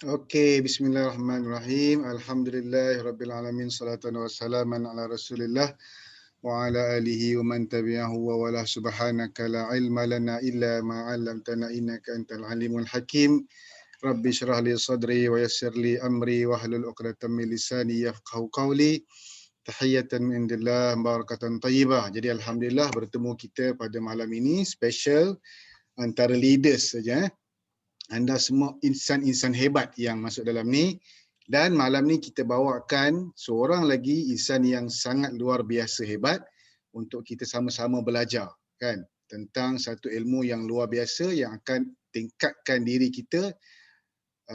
Okey, bismillahirrahmanirrahim. Alhamdulillahirabbil alamin, salatan wassalaman ala Rasulillah wa ala alihi wa man tabi'ahu wa wala. Subhanaka la ilma lana illa ma 'allamtana innaka antal alimul hakim. Rabbi shrah li sadri wa yassir li amri wahlul 'uqdatam min lisani yafqahu qawli. Tahiyatan min indillah barakatan thayyibah. Jadi alhamdulillah bertemu kita pada malam ini special antara leaders saja. Anda semua insan-insan hebat yang masuk dalam ni, dan malam ni kita bawakan seorang lagi insan yang sangat luar biasa hebat untuk kita sama-sama belajar kan tentang satu ilmu yang luar biasa yang akan tingkatkan diri kita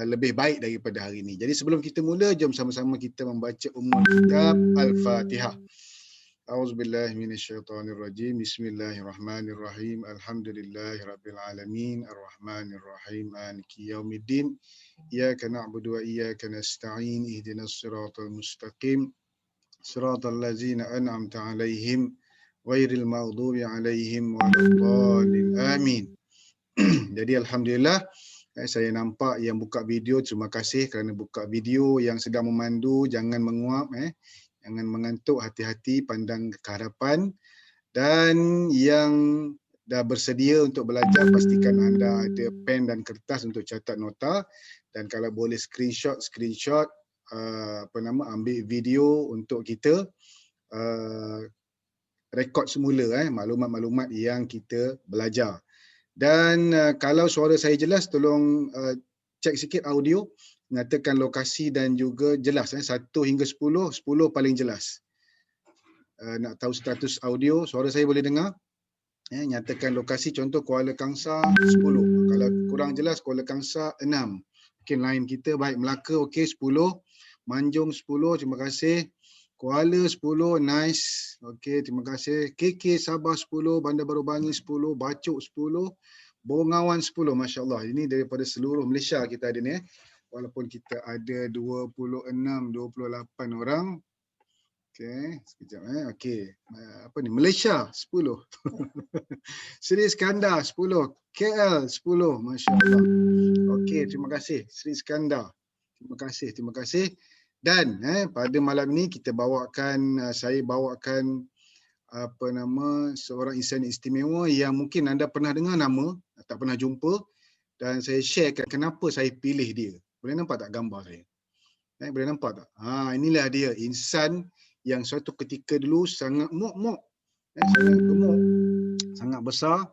lebih baik daripada hari ini. Jadi sebelum kita mula, jom sama-sama kita membaca Ummul Kitab Al-Fatihah. A'udzubillahi minasyaitonirrajim. Bismillahirrahmanirrahim. Alhamdulillahirabbil alamin, arrahmanirrahim, maliki yaumiddin. Iyyaka na'budu wa iyyaka nasta'in. Ihdinas siratal mustaqim. Siratal ladzina an'amta 'alaihim ghairil maghdubi 'alaihim waladdallin. Amin. Jadi alhamdulillah saya nampak yang buka video, terima kasih kerana buka video. Yang sedang memandu jangan menguap, jangan mengantuk, hati-hati, pandang ke hadapan. Dan yang dah bersedia untuk belajar, pastikan anda ada pen dan kertas untuk catat nota. Dan kalau boleh screenshot, ambil video untuk kita rekod semula maklumat-maklumat yang kita belajar. Dan kalau suara saya jelas, tolong cek sikit audio, nyatakan lokasi dan juga jelas 1 hingga 10, 10 paling jelas. Nak tahu status audio, suara saya boleh dengar? Nyatakan lokasi, contoh Kuala Kangsar 10. Kalau kurang jelas, Kuala Kangsar 6. Mungkin lain kita, baik Melaka okey 10, Manjung 10, terima kasih. Kuala 10, nice. Okey, terima kasih. KK Sabah 10, Bandar Baru Bangi 10, Bacok 10, Bongawan 10. Masya-Allah. Ini daripada seluruh Malaysia kita ada ni. Walaupun kita ada 28 orang. Okey, sekejap Okey. Apa ni? Malaysia 10. Sri Iskandar 10, KL 10. Masya-Allah. Okey, terima kasih Sri Iskandar. Terima kasih. Dan pada malam ni kita bawakan, saya bawakan seorang insan istimewa yang mungkin anda pernah dengar nama, tak pernah jumpa, dan saya sharekan kenapa saya pilih dia. Boleh nampak tak gambar saya? Boleh nampak tak? Inilah dia, insan yang suatu ketika dulu sangat mok-mok, sangat gemuk, sangat besar.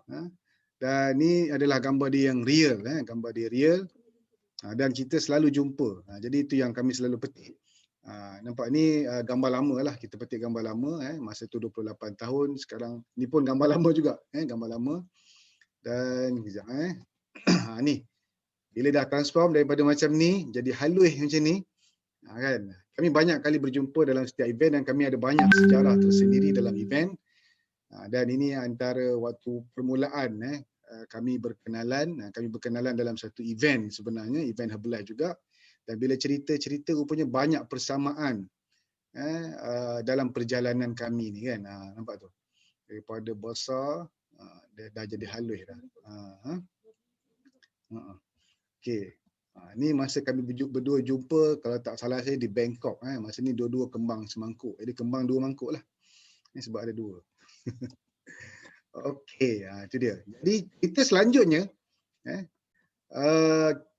Dan ni adalah gambar dia yang real, gambar dia real. Dan kita selalu jumpa. Jadi itu yang kami selalu petik. Nampak ni gambar lama lah, kita petik gambar lama, masa tu 28 tahun, sekarang ni pun gambar lama juga, gambar lama. Dan kejap ni bila dah transform daripada macam ni jadi halus macam ni, kan, kami banyak kali berjumpa dalam setiap event dan kami ada banyak sejarah tersendiri dalam event. Dan ini antara waktu permulaan kami berkenalan dalam satu event, sebenarnya event Herbalife juga. Dan bila cerita-cerita rupanya banyak persamaan dalam perjalanan kami ni kan. Nampak tu, daripada besar dah jadi halus dah. Okey. Ni masa kami berdua jumpa, kalau tak salah saya di Bangkok. Masa ni dua-dua kembang semangkuk. Jadi kembang 2 mangkuk lah. Sebab ada 2. Okey, itu dia. Jadi kita selanjutnya,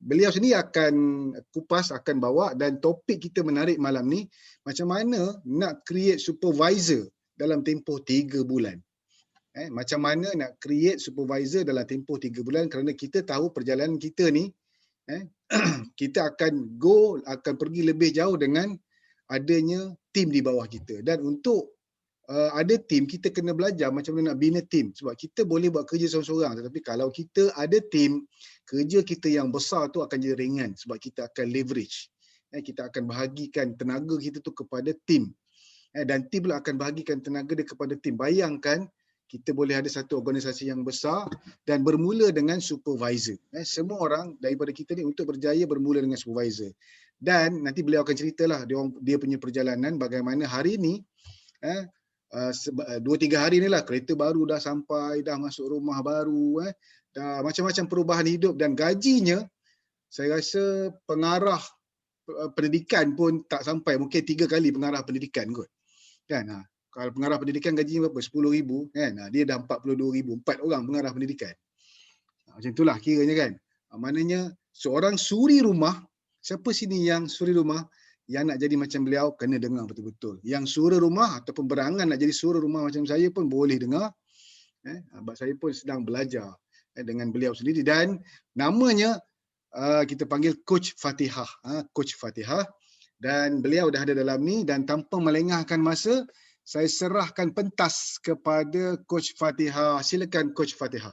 beliau sendiri akan kupas, akan bawa, dan topik kita menarik malam ni, macam mana nak create supervisor dalam tempoh 3 bulan. Macam mana nak create supervisor dalam tempoh 3 bulan, kerana kita tahu perjalanan kita ni, kita akan pergi lebih jauh dengan adanya tim di bawah kita. Dan untuk ada tim, kita kena belajar macam mana nak bina tim. Sebab kita boleh buat kerja seorang-seorang, tetapi kalau kita ada tim, kerja kita yang besar tu akan jadi ringan, sebab kita akan leverage. Kita akan bahagikan tenaga kita tu kepada tim. Dan tim pula akan bahagikan tenaga dia kepada tim. Bayangkan, kita boleh ada satu organisasi yang besar dan bermula dengan supervisor. Semua orang daripada kita ni untuk berjaya bermula dengan supervisor. Dan nanti beliau akan ceritalah dia punya perjalanan bagaimana hari ni, 2-3 hari ni lah, kereta baru dah sampai, dah masuk rumah baru, dah macam-macam perubahan hidup, dan gajinya saya rasa pengarah pendidikan pun tak sampai, mungkin 3 kali pengarah pendidikan kot. Kan? Kalau pengarah pendidikan gaji berapa? 10,000 kan? Dia dah 42,000, 4 orang pengarah pendidikan. Macam itulah kiranya kan. Maknanya seorang suri rumah, siapa sini yang suri rumah yang nak jadi macam beliau kena dengar betul-betul. Yang suri rumah ataupun berangan nak jadi suri rumah macam saya pun boleh dengar. Sebab saya pun sedang belajar dengan beliau sendiri dan namanya kita panggil Coach Fatihah. Coach Fatihah. Dan beliau dah ada dalam ni dan tanpa melengahkan masa, saya serahkan pentas kepada Coach Fatihah. Silakan Coach Fatihah.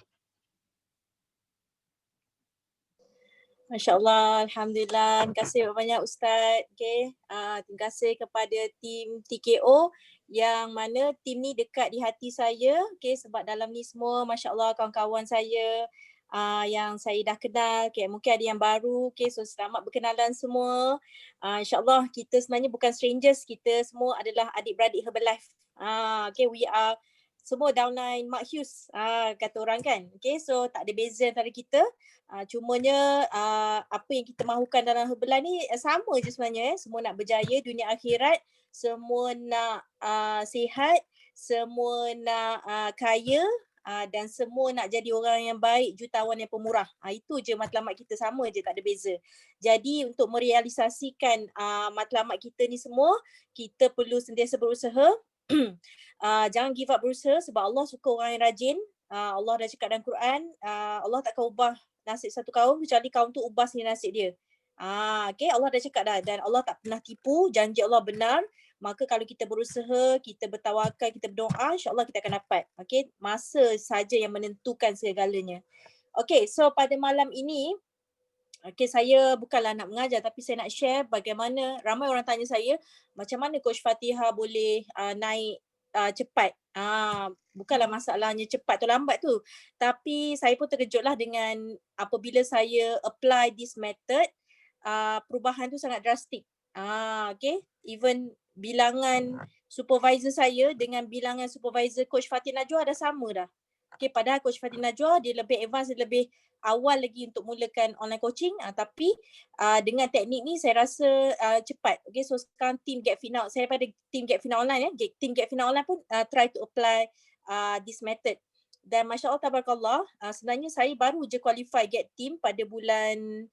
Masya Allah, Alhamdulillah. Terima kasih banyak Ustaz. Okay. Terima kasih kepada tim TKO yang mana tim ni dekat di hati saya. Okay. Sebab dalam ni semua Masya Allah kawan-kawan saya yang saya dah kenal. Okay. Mungkin ada yang baru. Okay. So selamat berkenalan semua. InsyaAllah kita sebenarnya bukan strangers. Kita semua adalah adik-beradik Herbalife. Okay. We are semua downline Mark Hughes kata orang kan. Okay. So tak ada beza antara kita. Cumanya apa yang kita mahukan dalam Herbalife ni sama je sebenarnya. Semua nak berjaya dunia akhirat, semua nak sihat, semua nak kaya dan semua nak jadi orang yang baik, jutawan yang pemurah. Itu je matlamat kita, sama je, tak ada beza. Jadi untuk merealisasikan matlamat kita ni semua, kita perlu sentiasa berusaha. Jangan give up berusaha sebab Allah suka orang yang rajin. Allah dah cakap dalam Quran, Allah takkan ubah nasib satu kaum kecuali kaum tu ubah sendiri nasib dia. Okay, Allah dah cakap dah dan Allah tak pernah tipu, janji Allah benar. Maka kalau kita berusaha, kita bertawakal, kita berdoa, insya-Allah kita akan dapat. Okay, masa saja yang menentukan segalanya. Okay, so pada malam ini, okay, saya bukanlah nak mengajar tapi saya nak share bagaimana ramai orang tanya saya macam mana Coach Fatihah boleh naik cepat. Bukanlah masalahnya cepat atau lambat tu. Tapi saya pun terkejutlah dengan apabila saya apply this method, perubahan tu sangat drastik. Okay. Even bilangan supervisor saya dengan bilangan supervisor Coach Fatih Najwa dah sama dah. Okay, padahal Coach Fatih Najwa dia lebih advance, dia lebih awal lagi untuk mulakan online coaching, tapi dengan teknik ni saya rasa cepat. Okay, so sekarang team Get Fit Now, saya pada team Get Fit Now online team Get Fit Now online pun try to apply this method. Dan Masya Allah tabarakallah, sebenarnya saya baru je qualify Get Team pada bulan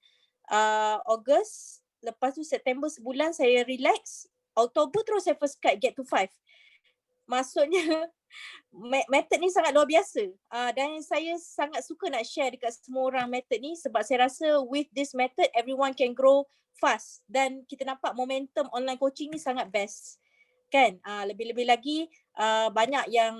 Ogos. Lepas tu September sebulan saya relax, Oktober terus saya first cut Get to 5. Maksudnya method ni sangat luar biasa, dan saya sangat suka nak share dekat semua orang method ni sebab saya rasa with this method everyone can grow fast dan kita nampak momentum online coaching ni sangat best kan. Lebih-lebih lagi banyak yang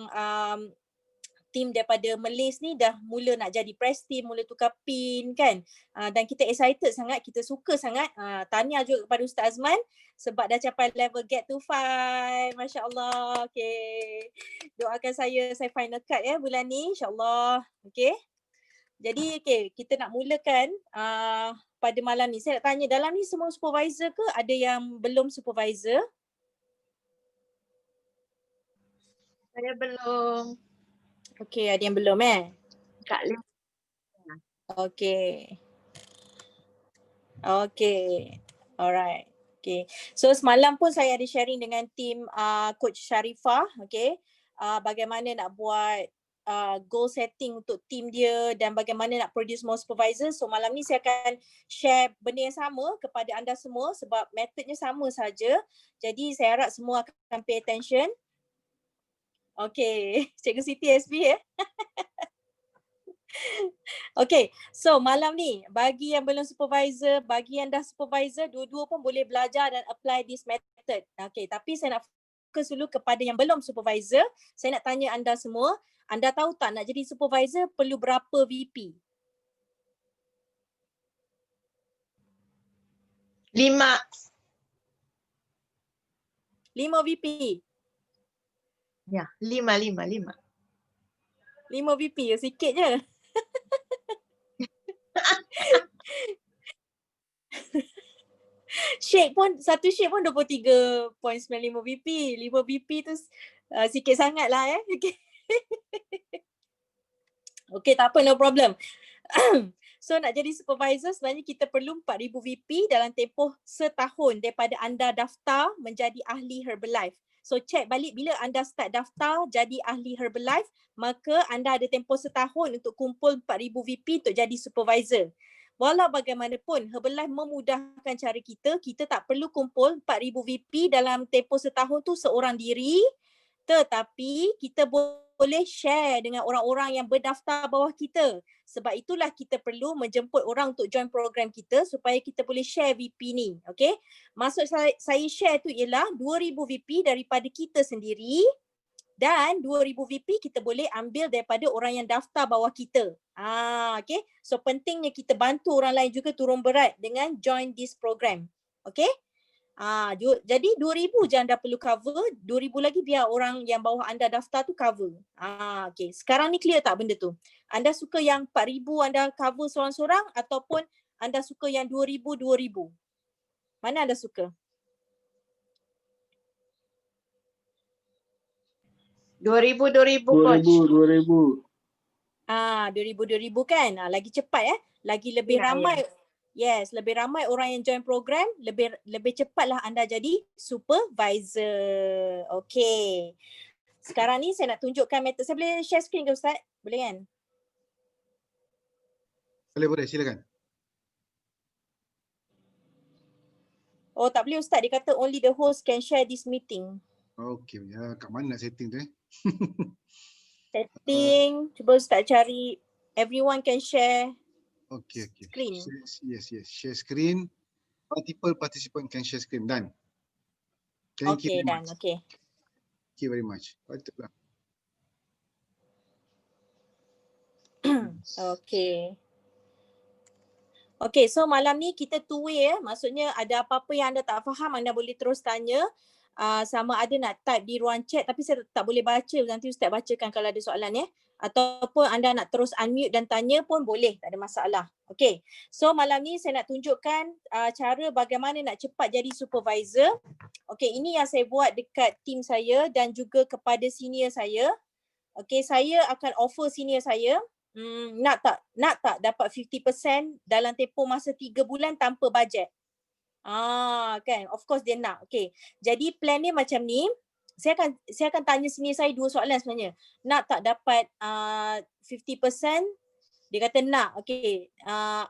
team daripada Malaysia ni dah mula nak jadi press team, mula tukar pin kan. Dan kita excited sangat, kita suka sangat. Tahniah juga kepada Ustaz Azman sebab dah capai level Get to 5. Masya Allah. Okay. Doakan saya final cut ya bulan ni insyaAllah. Okay. Jadi okay, kita nak mulakan pada malam ni. Saya nak tanya, dalam ni semua supervisor ke? Ada yang belum supervisor? Saya belum. Okay, ada yang belum Kak Lim. Okay. Okay. Alright. Okay. So semalam pun saya ada sharing dengan tim Coach Sharifah. Okay. Bagaimana nak buat goal setting untuk tim dia dan bagaimana nak produce more supervisor. So malam ni saya akan share benda yang sama kepada anda semua sebab metodnya sama saja. Jadi saya harap semua akan pay attention. Okay. Cikgu Siti SB Okay, so malam ni bagi yang belum supervisor, bagi yang dah supervisor, dua-dua pun boleh belajar dan apply this method. Okay, tapi saya nak fokus dulu kepada yang belum supervisor. Saya nak tanya anda semua, anda tahu tak nak jadi supervisor perlu berapa VP? 5 VP? Ya, 5 VP, sikit je. Shake pun, satu shake pun 23.95 VP. 5 VP tu sikit sangat lah Okay. Okay, tak apa, no problem. So nak jadi supervisor sebenarnya kita perlu 4,000 VP dalam tempoh setahun daripada anda daftar menjadi ahli Herbalife. So check balik bila anda start daftar jadi ahli Herbalife, maka anda ada tempoh setahun untuk kumpul 4,000 VP untuk jadi supervisor. Walau bagaimanapun Herbalife memudahkan cara kita tak perlu kumpul 4,000 VP dalam tempoh setahun tu seorang diri, tetapi kita boleh share dengan orang-orang yang berdaftar bawah kita. Sebab itulah kita perlu menjemput orang untuk join program kita supaya kita boleh share VP ni. Okay? Maksud saya share tu ialah 2,000 VP daripada kita sendiri dan 2,000 VP kita boleh ambil daripada orang yang daftar bawah kita. Okay? So pentingnya kita bantu orang lain juga turun berat dengan join this program. Okay? Jadi 2,000 je anda perlu cover, 2,000 lagi biar orang yang bawah anda daftar tu cover. Okay. Sekarang ni clear tak benda tu? Anda suka yang 4,000 anda cover seorang-seorang ataupun anda suka yang 2,000? Mana anda suka? 2,000 coach. 2,000. 2,000 kan? Lagi cepat lagi lebih ramai. Yes, lebih ramai orang yang join program, lebih cepatlah anda jadi supervisor. Okay. Sekarang ni saya nak tunjukkan metod. Saya boleh share screen ke Ustaz? Boleh kan? Boleh, silakan. Oh tak boleh Ustaz, dia kata only the host can share this meeting. Okey, ya, kat mana nak setting tu Setting, cuba Ustaz cari everyone can share. Okey. Screen. Yes. Share screen. Multiple participant can share screen. Done. Thank you very much. Okay. Thank you very much. Patutlah. Okay, so malam ni kita two way maksudnya ada apa-apa yang anda tak faham anda boleh terus tanya. Sama ada nak type di ruang chat tapi saya tak boleh baca, nanti Ustaz bacakan kalau ada soalan ataupun anda nak terus unmute dan tanya pun boleh, tak ada masalah. Okay, so malam ni saya nak tunjukkan cara bagaimana nak cepat jadi supervisor. Okay, ini yang saya buat dekat team saya dan juga kepada senior saya. Okay, saya akan offer senior saya nak tak dapat 50% dalam tempoh masa 3 bulan tanpa bajet. Kan, of course dia nak. Okay, jadi plan ni macam ni. Saya akan tanya senior saya 2 soalan sebenarnya. Nak tak dapat 50%? Dia kata nak. Okay,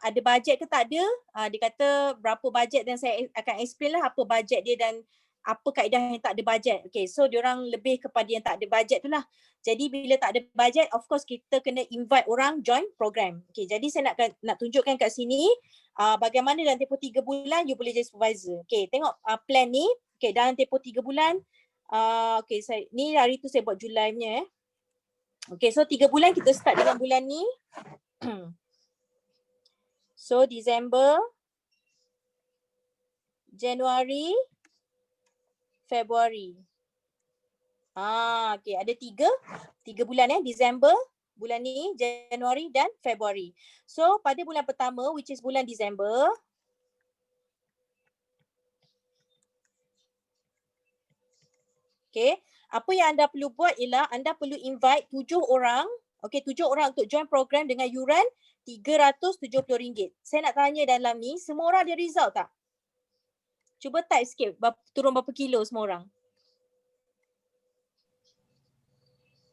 ada bajet ke tak ada? Dia kata berapa bajet dan saya akan explain lah apa bajet dia dan apa kaedah yang tak ada bajet. Okay, so diorang lebih kepada yang tak ada bajet tu lah. Jadi bila tak ada bajet, of course kita kena invite orang join program. Okay, jadi saya nak tunjukkan kat sini bagaimana dalam tempoh 3 bulan you boleh jadi supervisor. Okay, tengok plan ni. Okay, dalam tempoh 3 bulan. Okay, ni hari tu saya buat Julai punya Okay, so 3 bulan kita start dengan bulan ni. So Disember, Januari, Februari. Okay, ada 3 bulan Disember, bulan ni, Januari dan Februari. So pada bulan pertama which is bulan Disember, okay, apa yang anda perlu buat ialah anda perlu invite 7 orang. Okay, 7 orang untuk join program dengan yuran RM370. Saya nak tanya dalam ni, semua orang ada result tak? Cuba type sikit, turun berapa kilo semua orang?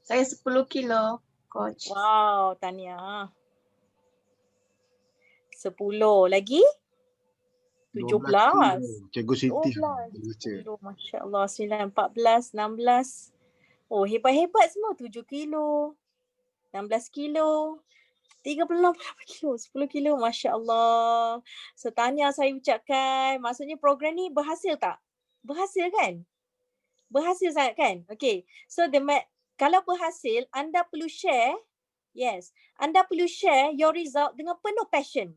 Saya 10 kilo, coach. Wow, tahniah. 10 lagi? 17. Cikgu Siti. 12. Masya Allah, 9, 14, 16. Oh, hebat-hebat semua. 7 kilo. 16 kilo. 36 kilo. 10 kilo. Masya Allah. So, tahniah saya ucapkan. Maksudnya program ni berhasil tak? Berhasil kan? Berhasil sangat kan? Okay. So, kalau berhasil, anda perlu share. Yes. Anda perlu share your result dengan penuh passion.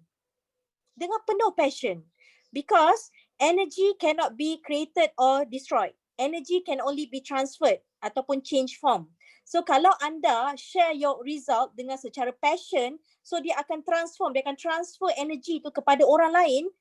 Dengan penuh passion. Because energy cannot be created or destroyed. Energy can only be transferred ataupun change form. So kalau anda share your result dengan secara passion, so dia akan transfer energy tu kepada orang lain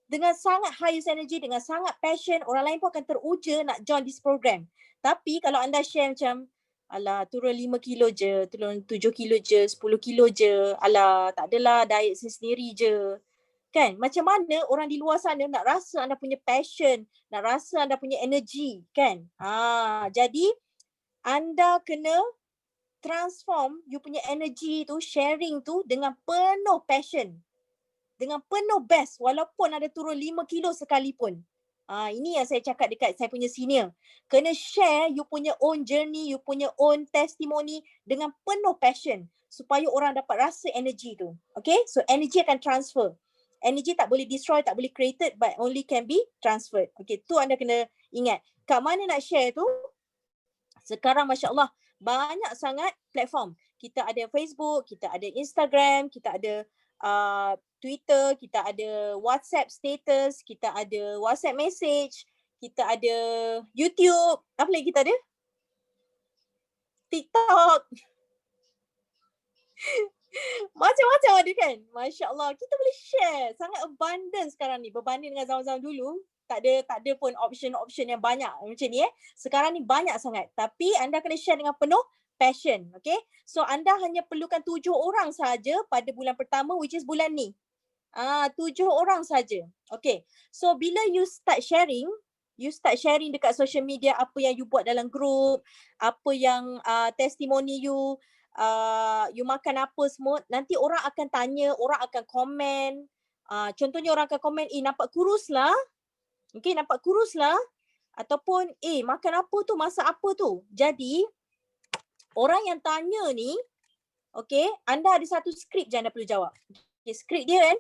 dengan sangat highest energy, dengan sangat passion, orang lain pun akan teruja nak join this program. Tapi kalau anda share macam Alah, turun 5 kilo je, turun 7 kilo je, 10 kilo je. Alah, tak adalah diet sendiri je. Kan? Macam mana orang di luar sana nak rasa anda punya passion, nak rasa anda punya energy, kan? Jadi anda kena transform you punya energy tu, sharing tu dengan penuh passion. Dengan penuh best walaupun ada turun 5 kilo sekalipun. Ini yang saya cakap dekat saya punya senior. Kena share you punya own journey, you punya own testimony dengan penuh passion supaya orang dapat rasa energy tu. Okay? So energy akan transfer. Energy tak boleh destroy, tak boleh created but only can be transferred. Okay, tu anda kena ingat. Kat mana nak share tu? Sekarang Masya Allah banyak sangat platform. Kita ada Facebook, kita ada Instagram, kita ada Twitter, kita ada WhatsApp status, kita ada WhatsApp message, kita ada YouTube, apa lagi kita ada? TikTok. Macam-macam ada kan? Masya Allah, kita boleh share. Sangat abundant sekarang ni berbanding dengan zaman-zaman dulu. Tak ada pun option-option yang banyak macam ni Sekarang ni banyak sangat. Tapi anda kena share dengan penuh passion. Okay? So anda hanya perlukan 7 orang saja pada bulan pertama which is bulan ni. 7 orang saja. Okay. So bila you start sharing dekat social media apa yang you buat dalam group, apa yang testimoni you, you makan apa semua, nanti orang akan tanya, orang akan komen. Contohnya orang akan komen, nampak kurus lah. Okay, nampak kurus lah. Ataupun, makan apa tu, masak apa tu. Jadi, orang yang tanya ni, okay, anda ada satu skrip je anda perlu jawab. Okay, skrip dia kan.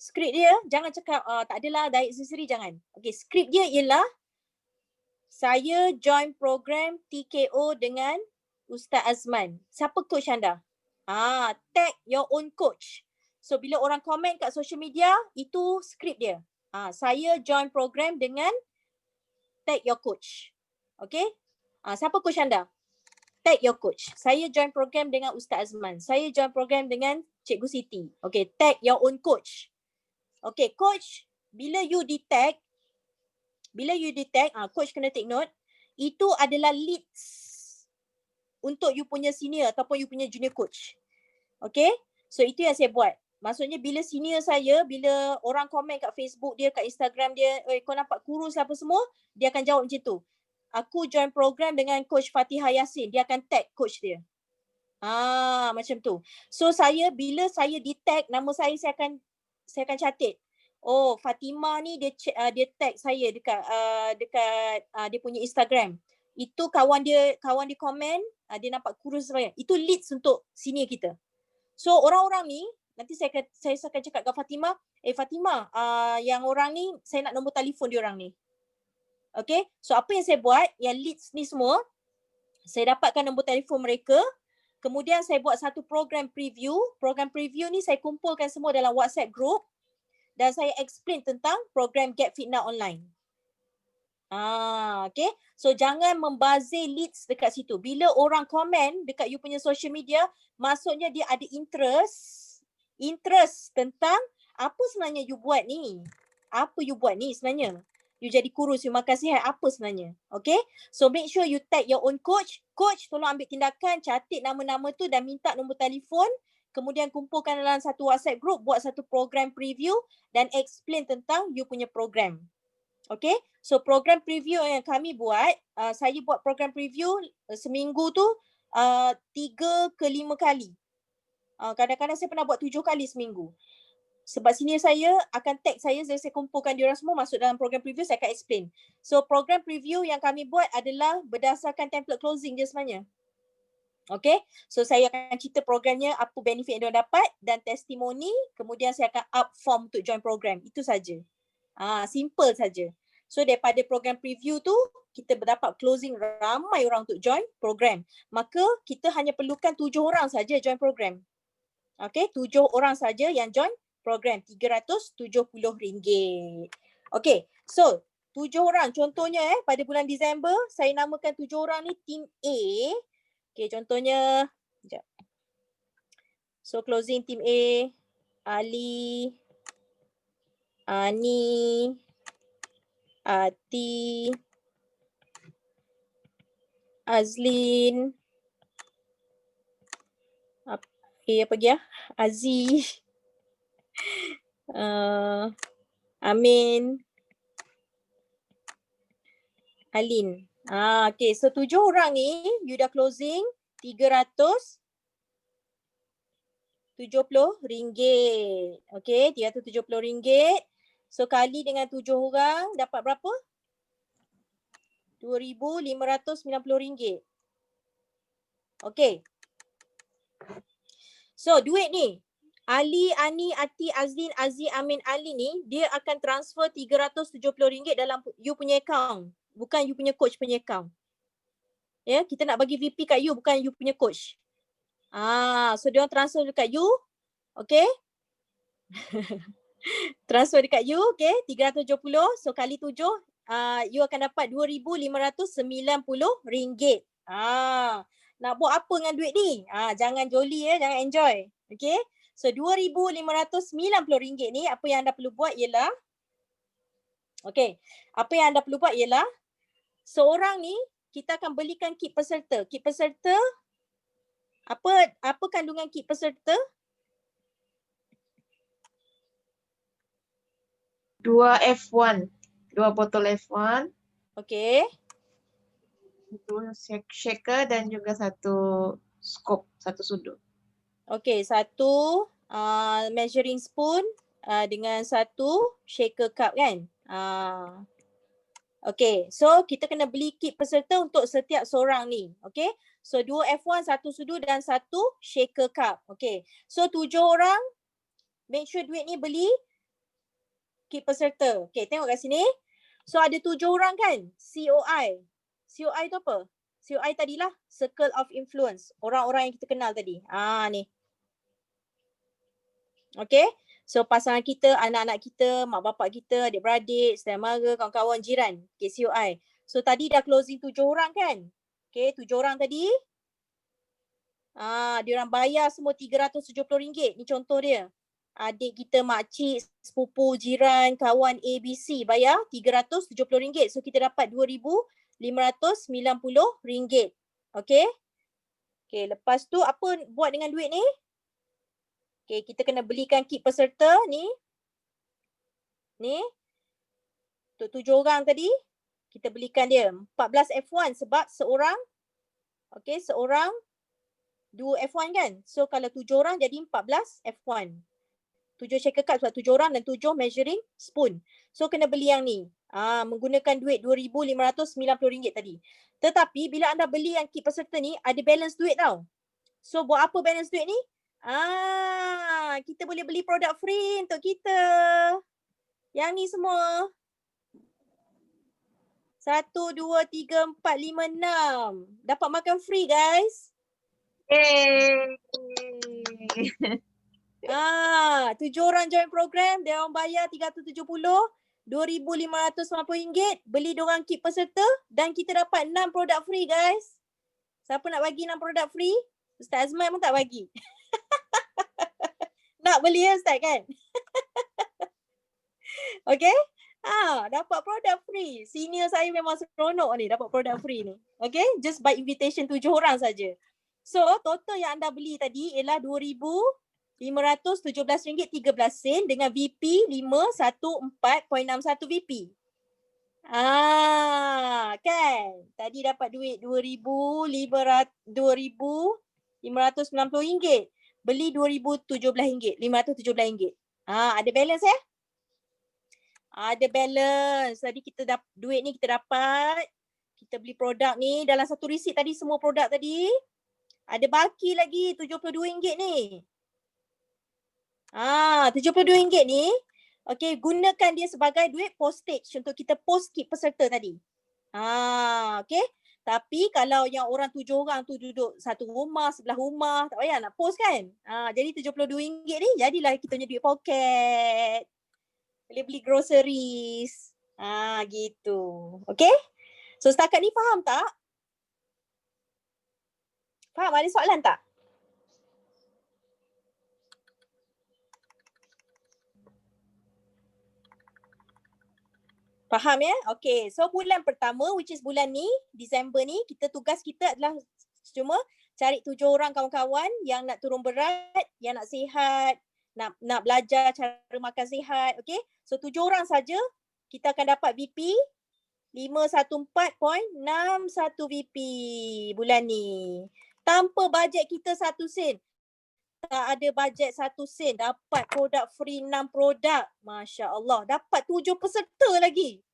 Skrip dia, jangan cakap, tak adalah diet sendiri, jangan. Okay, skrip dia ialah, saya join program TKO dengan Ustaz Azman. Siapa coach anda? Tag your own coach. So, bila orang komen kat social media, itu skrip dia. Saya join program dengan tag your coach. Okay? Siapa coach anda? Tag your coach. Saya join program dengan Ustaz Azman. Saya join program dengan Cikgu Siti. Okay, tag your own coach. Okay, coach, bila you di tag, coach kena take note, itu adalah leads untuk you punya senior ataupun you punya junior coach. Okay, so itu yang saya buat. Maksudnya bila senior saya, bila orang komen kat Facebook dia, kat Instagram dia, kau nampak kurus apa semua, dia akan jawab macam tu. Aku join program dengan coach Fatihah Yassin, dia akan tag coach dia. Macam tu. So bila saya di tag nama saya akan catat. Oh, Fatimah ni dia tag saya dekat dia punya Instagram. Itu kawan dia komen, dia nampak kurus saya. Itu leads untuk senior kita. So orang-orang ni nanti saya akan cakap dengan Fatimah, Fatimah, yang orang ni saya nak nombor telefon dia orang ni. Okay, so apa yang saya buat, yang leads ni semua, saya dapatkan nombor telefon mereka. Kemudian saya buat satu program preview. Program preview ni saya kumpulkan semua dalam WhatsApp group dan saya explain tentang program Get Fit Now Online. Okay. So jangan membazir leads dekat situ. Bila orang komen dekat you punya social media, maksudnya dia ada interest tentang apa sebenarnya you buat ni. Apa you buat ni sebenarnya? You jadi kurus, you makan sihat, apa sebenarnya? Okay. So make sure you tag your own coach. Coach tolong ambil tindakan, catat nama-nama tu dan minta nombor telefon. Kemudian kumpulkan dalam satu WhatsApp group, buat satu program preview dan explain tentang you punya program. Okay. So program preview yang kami buat, saya buat program preview seminggu tu 3 ke 5 kali. Kadang-kadang saya pernah buat 7 kali seminggu. Sebab senior saya akan tag saya kumpulkan diorang semua masuk dalam program preview, saya akan explain. So program preview yang kami buat adalah berdasarkan template closing je sebenarnya. Okay, so saya akan cerita programnya, apa benefit yang diorang dapat dan testimoni, kemudian saya akan up form untuk join program. Itu saja. Simple saja. So daripada program preview tu, kita dapat closing ramai orang untuk join program. Maka kita hanya perlukan 7 orang saja join program. Okay, 7 orang saja yang join program, RM370. Okay, so 7 orang contohnya pada bulan Disember, saya namakan 7 orang ni team A. Okay, contohnya, sekejap. So closing team A, Ali, Ani, Ati, Azlin. Apa lagi ya? Aziz. Amin. Alin. Okay. So 7 orang ni, you dah closing RM370. Okay. RM370. So kali dengan 7 orang dapat berapa? RM2,590. Okay. So duit ni, Ali, Ani, Ati, Azlin, Aziz, Amin, Ali ni, dia akan transfer RM370 dalam you punya account. Bukan you punya coach punya account. Ya, kita nak bagi VP kat you, bukan you punya coach. So dia orang transfer dekat you. Okay. Transfer dekat you, okay, 370. So kali 7, you akan dapat RM2,590. Nak buat apa dengan duit ni? Jangan joli ya, jangan enjoy. Okay. So RM2,590 ni, apa yang anda perlu buat ialah, okay, apa yang anda perlu buat ialah, seorang ni kita akan belikan kit peserta. Kit peserta, apa kandungan kit peserta? 2 F1. 2 botol F1. Okay. Satu shaker dan juga satu scoop, satu sudut. Okay, satu measuring spoon dengan satu shaker cup kan. Okay, so kita kena beli kit peserta untuk setiap seorang ni. Okay, so 2 F1, satu sudut dan satu shaker cup. Okay, so 7 orang, make sure duit ni beli kit peserta. Okay, tengok kat sini. So ada 7 orang kan, COI. COI tu apa? COI tadilah Circle of Influence. Orang-orang yang kita kenal tadi. Ni. Okay. So pasangan kita, anak-anak kita, mak bapak kita, adik-beradik, saudara mara, kawan-kawan, jiran. Okay, COI. So tadi dah closing 7 orang kan? Okay, 7 orang tadi. Dia orang bayar semua RM370. Ni contoh dia. Adik kita, makcik, sepupu, jiran, kawan ABC bayar RM370. So kita dapat RM2,590. Okay. Okay, lepas tu apa buat dengan duit ni? Okay, kita kena belikan kit peserta ni. Ni. Untuk 7 orang tadi. Kita belikan dia 14 F1 sebab seorang. Okay, seorang 2 F1 kan. So kalau 7 orang jadi 14 F1. 7 shaker cup sebab 7 orang dan 7 measuring spoon. So kena beli yang ni. Menggunakan duit RM2,590 tadi. Tetapi bila anda beli yang kit peserta ni, ada balance duit tau. So buat apa balance duit ni? Kita boleh beli produk free untuk kita. Yang ni semua. 1, 2, 3, 4, 5, 6. Dapat makan free guys. 7 orang join program, dia orang bayar RM370, RM2,590, beli diorang kit peserta dan kita dapat 6 produk free guys. Siapa nak bagi 6 produk free? Ustaz Azman pun tak bagi. Nak beli ya Ustaz kan? Okay? Dapat produk free. Senior saya memang seronok ni dapat produk free ni. Okay? Just by invitation 7 orang saja. So, total yang anda beli tadi ialah RM2,517.13 dengan VP 514.61 VP. Kan? Tadi dapat duit RM2,590. Beli RM2,017. Ada balance ya? Ada balance. Tadi kita duit ni kita dapat. Kita beli produk ni. Dalam satu receipt tadi semua produk tadi. Ada baki lagi RM72 ni. RM72 ni. Okay, gunakan dia sebagai duit postage untuk kita post kit peserta tadi. Okay. Tapi kalau yang orang 7 orang tu duduk satu rumah, sebelah rumah, tak payah nak post kan. Jadi RM72 ni jadilah kita punya duit poket. Boleh beli groceries. Gitu. Okay. So setakat ni faham tak? Faham? Ada soalan tak? Faham ya? Okay. So bulan pertama which is bulan ni, Disember ni, tugas kita adalah cuma cari 7 orang kawan-kawan yang nak turun berat, yang nak sihat, nak belajar cara makan sihat. Okay. So 7 orang saja kita akan dapat VP 514.61 VP bulan ni. Tanpa bajet kita 1 sen. Tak ada bajet 1 sen. Dapat produk free 6 produk. Masya Allah. Dapat 7 peserta lagi.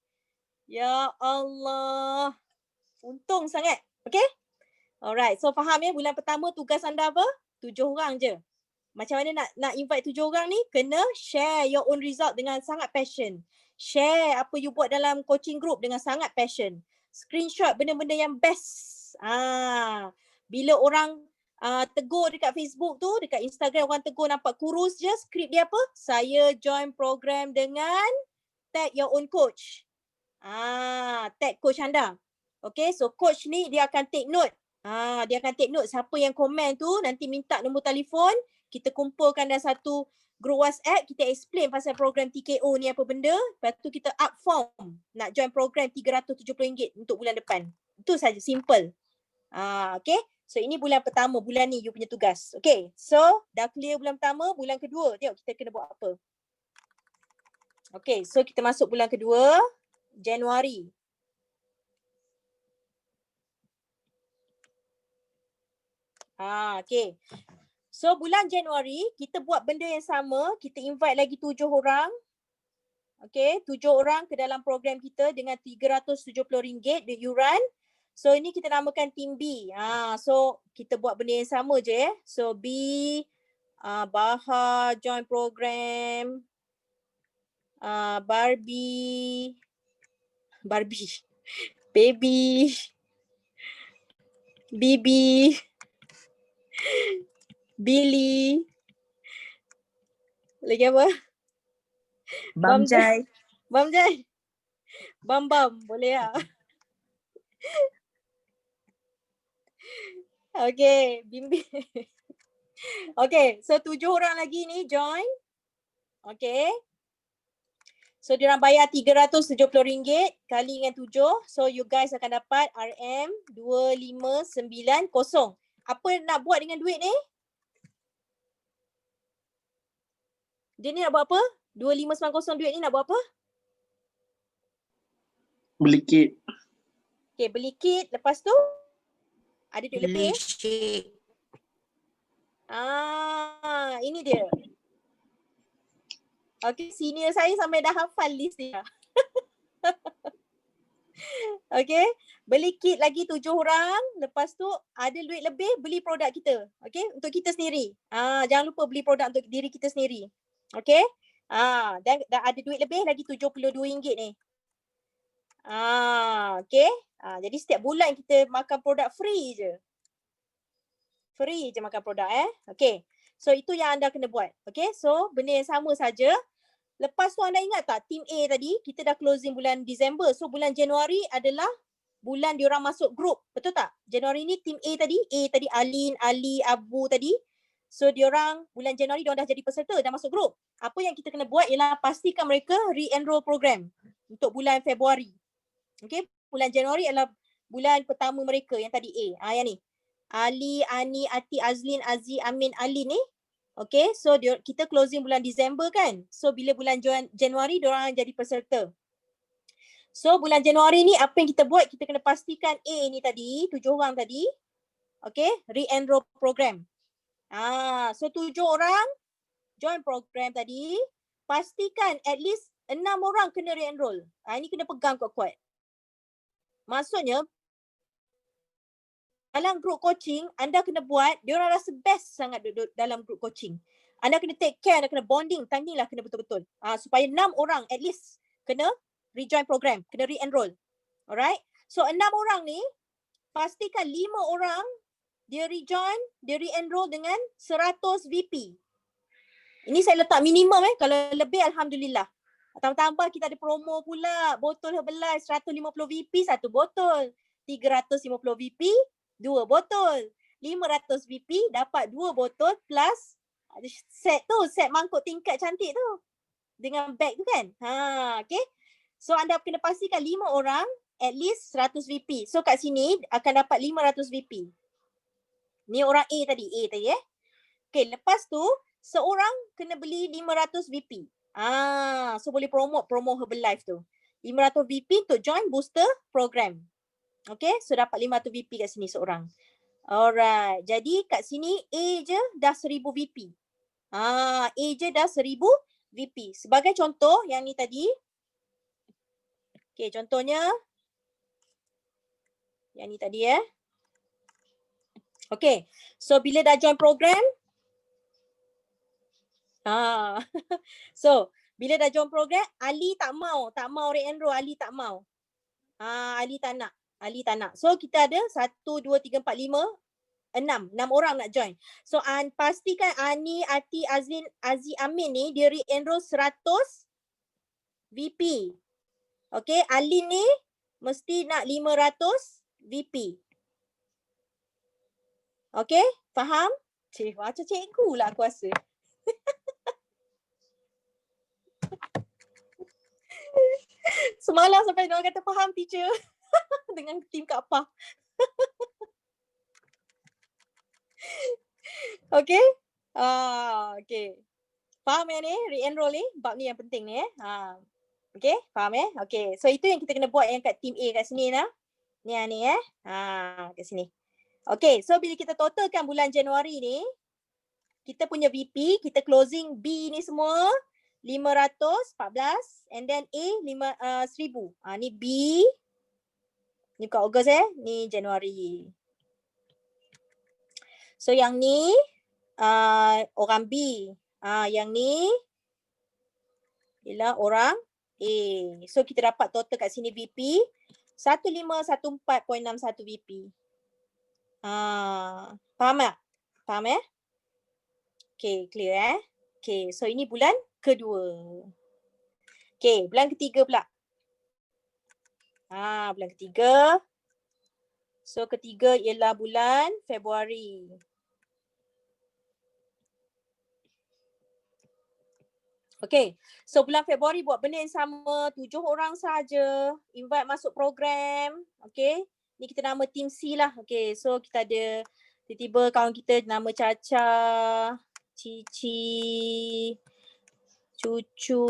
Ya Allah. Untung sangat. Okay? Alright. So faham ya, bulan pertama tugas anda apa? 7 orang je. Macam mana nak invite 7 orang ni? Kena share your own result dengan sangat passion. Share apa you buat dalam coaching group dengan sangat passion. Screenshot benda-benda yang best. Bila orang tegur dekat Facebook tu, dekat Instagram orang tegur nampak kurus je, skrip dia apa? Saya join program dengan tag your own coach. Tag coach anda. Okay, so coach ni dia akan take note. Dia akan take note siapa yang komen tu, nanti minta nombor telefon, kita kumpulkan dalam satu group WhatsApp, kita explain pasal program TKO ni apa benda, lepas tu kita up form nak join program RM370 untuk bulan depan. Itu saja, simple. Okay, so ini bulan pertama, bulan ni you punya tugas. Okay, so dah clear bulan pertama, bulan kedua, tengok kita kena buat apa. Okay, so kita masuk bulan kedua, Januari. Okay. So bulan Januari kita buat benda yang sama, kita invite lagi 7 orang. Okay, 7 orang ke dalam program kita dengan RM370 yuran. So ini kita namakan team B. So kita buat benda yang sama je ya. So B, Baha join program. Barbie, Baby, Bibi, Billy, lagi apa? Bamjai. Bam, boleh tak? Okay, Bimbi. Okay, so 7 orang lagi ni join. Okay. So diorang bayar RM370 kali dengan 7. So you guys akan dapat RM2590. Apa nak buat dengan duit ni? Dia ni nak buat apa? 2590 duit ni nak buat apa? Beli kit. Okay, beli kit. Lepas tu ada duit lebih. Ini dia. Okay, senior saya sampai dah hafal list dia. Okay, beli kit lagi 7 orang. Lepas tu ada duit lebih, beli produk kita. Okay, untuk kita sendiri. Jangan lupa beli produk untuk diri kita sendiri. Okay. Dan ada duit lebih lagi RM72 ni. Okay. Jadi setiap bulan kita makan produk free je. Free je makan produk Okay. So itu yang anda kena buat. Okay. So benda yang sama saja. Lepas tu anda ingat tak team A tadi kita dah closing bulan Disember. So bulan Januari adalah bulan diorang masuk group. Betul tak? Januari ni team A tadi Alin, Ali, Abu tadi. So diorang bulan Januari diorang dah jadi peserta, dah masuk group. Apa yang kita kena buat ialah pastikan mereka re-enroll program untuk bulan Februari. Okay, bulan Januari adalah bulan pertama mereka yang tadi A. Yang ni. Ali, Ani, Ati, Azlin, Aziz, Amin, Ali ni. Okay, so kita closing bulan Disember kan. So bila bulan Januari diorang jadi peserta. So bulan Januari ni apa yang kita buat, kita kena pastikan A ni tadi, 7 orang tadi. Okay, re-enroll program. So 7 orang join program tadi. Pastikan at least 6 orang kena re-enroll. Ini kena pegang kuat-kuat. Maksudnya dalam group coaching, anda kena buat, diorang rasa best sangat duduk dalam group coaching. Anda kena take care, anda kena bonding, timing lah kena betul-betul. Supaya 6 orang at least kena rejoin program, kena re-enroll. Alright? So 6 orang ni, pastikan 5 orang dia rejoin, dia re-enroll dengan 100 VP. Ini saya letak minimum kalau lebih Alhamdulillah. Tambah-tambah kita ada promo pula, botol Herbalife 150 VP, 1 botol. 350 VP, 2 botol. 500 VP dapat 2 botol plus set tu, set mangkuk tingkat cantik tu. Dengan bag tu kan. Okay. So anda kena pastikan 5 orang at least 100 VP. So kat sini akan dapat 500 VP. Ni orang A tadi Okay, lepas tu seorang kena beli 500 VP. So boleh promo Herbalife tu. 500 VP untuk join booster program. Okay, so dapat 500 VP kat sini seorang. Alright, jadi kat sini A je dah 1000 VP. A je dah 1000 VP. Sebagai contoh yang ni tadi. Okay, contohnya yang ni tadi Okay, so bila dah join program. So, bila dah join program, Ali tak mau re-enroll, Ali tak mau. Ali tak nak. So, kita ada 1, 2, 3, 4, 5, 6 orang nak join. So, pastikan Ani, Ati, Azlin, Aziz, Amin ni dia re-enroll 100 VP. Okay, Alin ni mesti nak 500 VP. Okay, faham? Macam cikgu lah aku rasa. Semalam sampai diorang kata faham teacher dengan tim Kak Pah. Okay. Okay. Faham ni? Re-enroll ni. Bab ni yang penting ni Okay. Faham Okay. So itu yang kita kena buat yang kat tim A kat sini lah. Ni kat sini. Okay. So bila kita totalkan bulan Januari ni, kita punya VP, kita closing B ni semua 514 and then A 1000. Ni B. Ni bukan Ogos ni Januari. So yang ni orang B. Yang ni ialah orang A. So kita dapat total kat sini VP 1514.61 VP. Faham tak? Faham Okay, clear Okay, so ini bulan kedua. Okay, bulan ketiga pula. Bulan ketiga. So ketiga ialah bulan Februari. Okay, so bulan Februari buat benda yang sama, 7 orang saja invite masuk program. Okay, ni kita nama team C lah. Okay, so kita ada tiba-tiba kawan kita nama Caca, Cici, Cucu,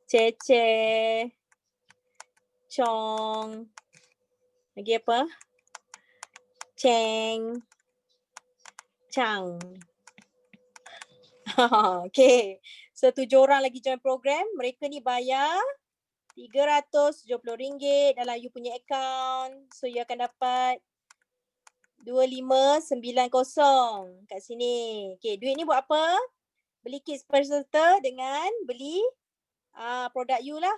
Cece, Chong, lagi apa? Cheng, Chang. Okay, so 7 orang lagi join program. Mereka ni bayar RM370 dalam you punya account. So you akan dapat 2590 kat sini. Okay, duit ni buat apa? Beli kit peserta dengan beli produk you lah.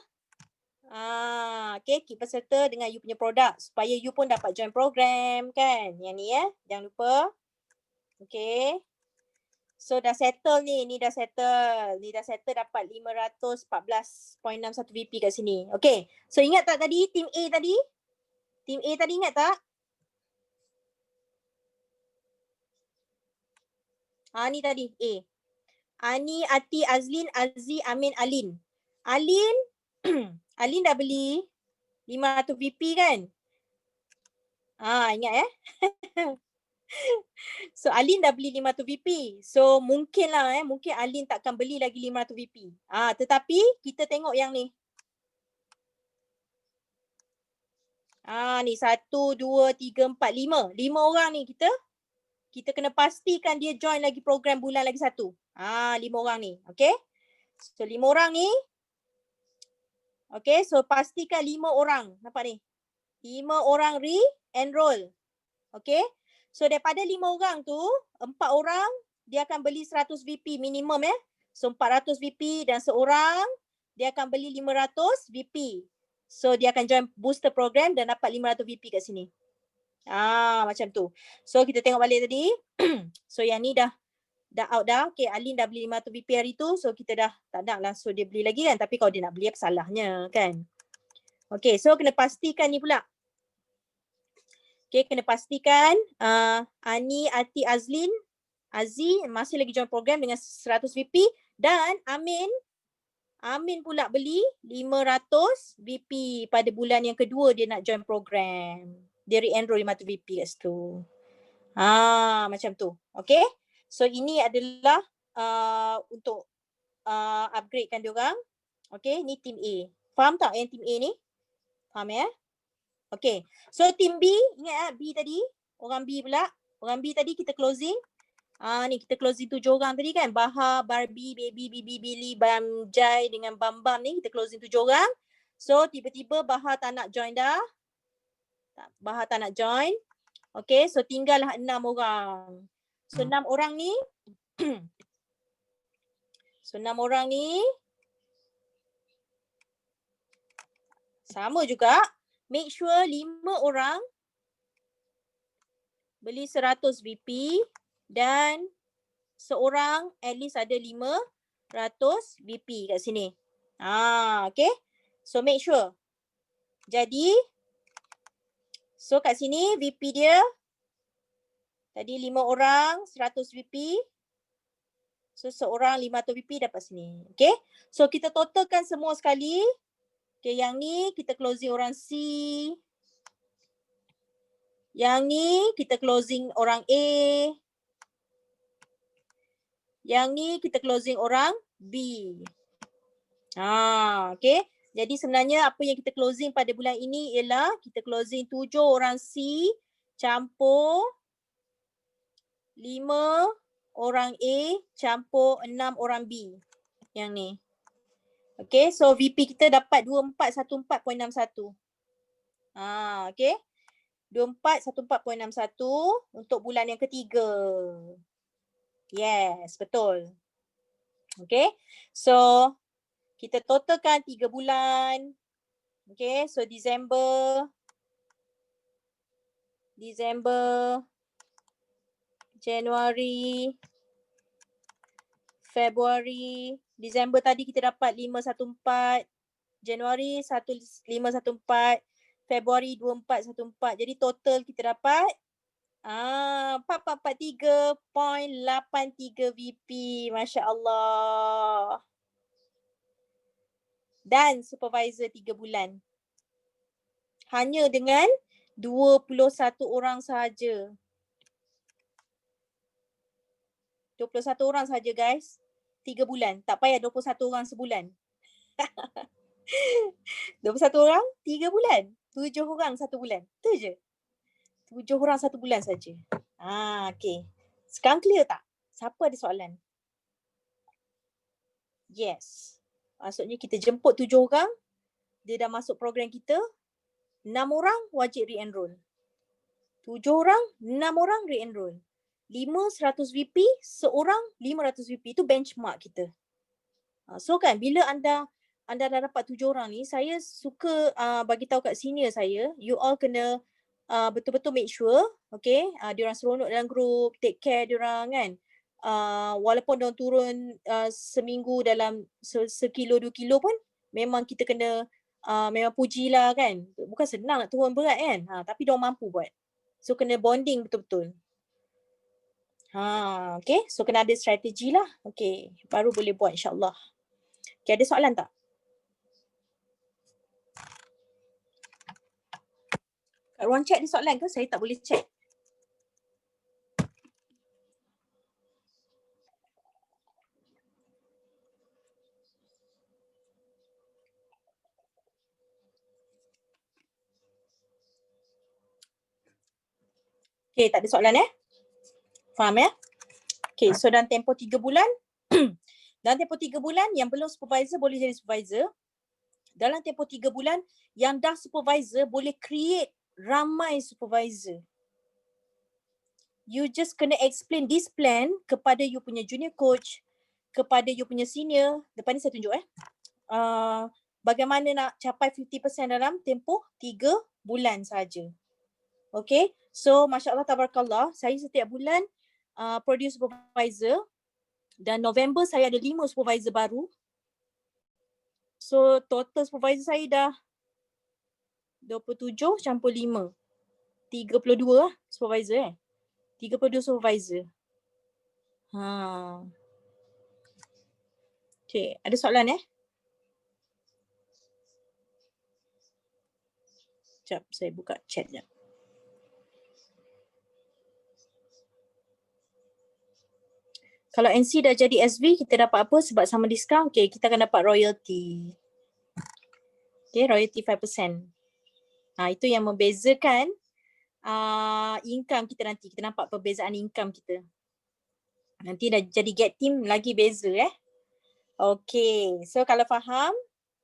Okay, kit peserta dengan you punya produk supaya you pun dapat join program kan. Yang ni jangan lupa. Okay. So dah settle ni dah settle. Ni dah settle dapat 514.61 VP kat sini. Okay. So ingat tak tadi team A tadi? Team A tadi ingat tak? Ni tadi A. Ani, Ati, Azlin, Aziz, Amin, Alin. Alin Alin dah beli 500 VP kan? Ingat So Alin dah beli 500 VP. So mungkin lah mungkin Alin takkan beli lagi 500 VP. Tetapi kita tengok yang ni. Ni 1, 2, 3, 4, 5. 5 orang ni kita kena pastikan dia join lagi program bulan lagi 1. 5 orang ni. Okay. So 5 orang ni. Okay. So pastikan 5 orang. Nampak ni. 5 orang re-enroll. Okay. So daripada 5 orang tu, 4 orang dia akan beli 100 VP minimum So 400 VP dan seorang dia akan beli 500 VP. So dia akan join booster program dan dapat 500 VP kat sini. Macam tu. So kita tengok balik tadi. So yang ni dah out dah. Okay, Alin dah beli 500 VP hari tu. So kita dah tak nak lah. So dia beli lagi kan. Tapi kalau dia nak beli apa salahnya kan. Okay, so kena pastikan ni pula. Okay, kena pastikan Ani, Ati, Azlin, Aziz masih lagi join program dengan 100 VP dan Amin Amin pula beli 500 VP pada bulan yang kedua dia nak join program. Dia re-enroll 500 VP kat situ. Macam tu. Okay. So ini adalah untuk upgradekan diorang. Okay, ni team A. Faham tak yang team A ni? Faham ya? Okay. So team B, ingat B tadi? Orang B pula. Orang B tadi kita closing. Ni kita closing 7 orang tadi kan. Baha, Barbie, Baby, Bibi, Billy, Bam, Jai dengan Bam Bam ni kita closing 7 orang. So tiba-tiba Baha tak nak join dah. Baha tak nak join. Okay, so tinggallah 6 orang. So 6 orang ni so 6 orang ni sama juga. Make sure 5 orang beli 100 VP dan seorang at least ada 500 VP kat sini. Okay. So make sure. Jadi, so kat sini VP dia tadi 5 orang 100 VP. So seorang 500 VP dapat sini. Okay. So kita totalkan semua sekali. Okay, yang ni kita closing orang C. Yang ni kita closing orang A. Yang ni kita closing orang B. Okay. Jadi sebenarnya apa yang kita closing pada bulan ini ialah kita closing 7 orang C campur 5 orang A campur 6 orang B. Yang ni. Okay, so VP kita dapat 2414.61. Okay. 2414.61 untuk bulan yang ketiga. Yes, betul. Okay, so kita totalkan 3 bulan. Okay, so Disember, Januari, Februari. Disember tadi kita dapat 514, Januari 1514, Februari 2414. Jadi total kita dapat 4443.83 VP. Masya Allah. Dan supervisor 3 bulan. Hanya dengan 21 orang sahaja. 21 orang sahaja guys. 3 bulan. Tak payah 21 orang sebulan. 21 orang 3 bulan. 7 orang 1 bulan. Tu je. 7 orang 1 bulan saja. Okay. Sekarang clear tak? Siapa ada soalan? Yes. Maksudnya kita jemput 7 orang. Dia dah masuk program kita. 6 orang wajib re-enroll. 7 orang, 6 orang re-enroll. 5 100 VP, seorang 500 VP. Itu benchmark kita. So kan bila anda dah dapat 7 orang ni, saya suka bagi tahu kat senior saya, you all kena betul-betul make sure, okay, diorang seronok dalam group, take care diorang kan. Walaupun diorang turun seminggu dalam sekilo 2 kilo pun, memang kita kena memang pujilah kan. Bukan senang nak turun berat kan, tapi diorang mampu buat. So kena bonding betul-betul. Okay, so kena ada strategi lah. Okay, baru boleh buat insyaAllah. Okay, ada soalan tak? Kat ruang chat ada soalan ke? Saya tak boleh check. Okay, tak ada soalan Faham ya? Okay, so dalam tempoh 3 bulan, dalam tempoh 3 bulan yang belum supervisor boleh jadi supervisor. Dalam tempoh 3 bulan yang dah supervisor boleh create ramai supervisor. You just kena explain this plan kepada you punya junior coach, kepada you punya senior. Depan ni saya tunjuk bagaimana nak capai 50% dalam tempoh 3 bulan saja. Okay, so Masya Allah Tabarakallah, saya setiap bulan produce supervisor dan November saya ada 5 supervisor baru. So total supervisor saya dah 27 campur 5. 32 lah supervisor 32 supervisor. Okay, ada soalan Sekejap, saya buka chat sekejap. Kalau NC dah jadi SV, kita dapat apa sebab sama diskaun? Okay, kita akan dapat royalty. Okay, royalty 5%. Itu yang membezakan income kita nanti. Kita nampak perbezaan income kita. Nanti dah jadi get team lagi beza Okay, so kalau faham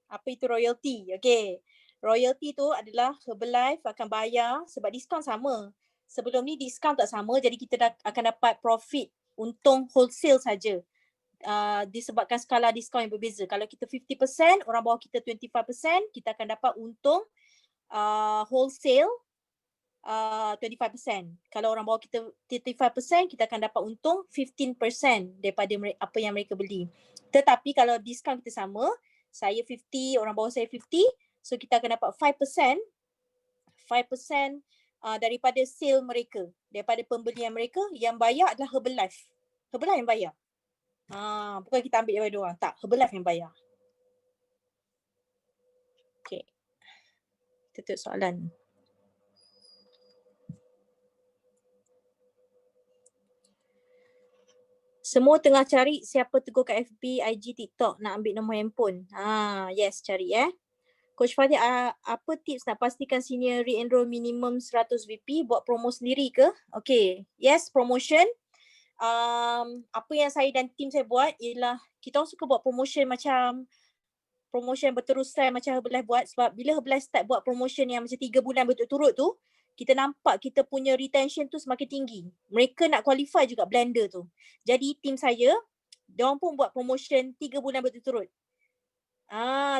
apa itu royalty? Okay, royalty tu adalah Herbalife akan bayar sebab diskaun sama. Sebelum ni diskaun tak sama, jadi kita akan dapat profit untung wholesale saja. Disebabkan skala diskaun yang berbeza. Kalau kita 50%, orang bawah kita 25%, kita akan dapat untung wholesale 25%. Kalau orang bawah kita 35%, kita akan dapat untung 15% daripada apa yang mereka beli. Tetapi kalau diskaun kita sama, saya 50, orang bawah saya 50, so kita akan dapat 5% daripada sale mereka, daripada pembelian mereka. Yang bayar adalah Herbalife. Herbalife yang bayar. Bukan kita ambil daripada orang. Tak, Herbalife yang bayar. Okay. Kita tengok soalan. Semua tengah cari siapa tegur kat FB, IG, TikTok nak ambil nombor handphone. Yes, cari Coach Fadil, apa tips nak pastikan senior re-enroll minimum 100 VP, buat promo sendiri ke? Okay, yes, promotion. Apa yang saya dan tim saya buat ialah kita orang suka buat promotion macam promotion berterusan macam Herbalife buat, sebab bila Herbalife start buat promotion yang macam 3 bulan berturut-turut tu, kita nampak kita punya retention tu semakin tinggi. Mereka nak qualify juga blender tu. Jadi tim saya, diorang pun buat promotion 3 bulan berturut-turut.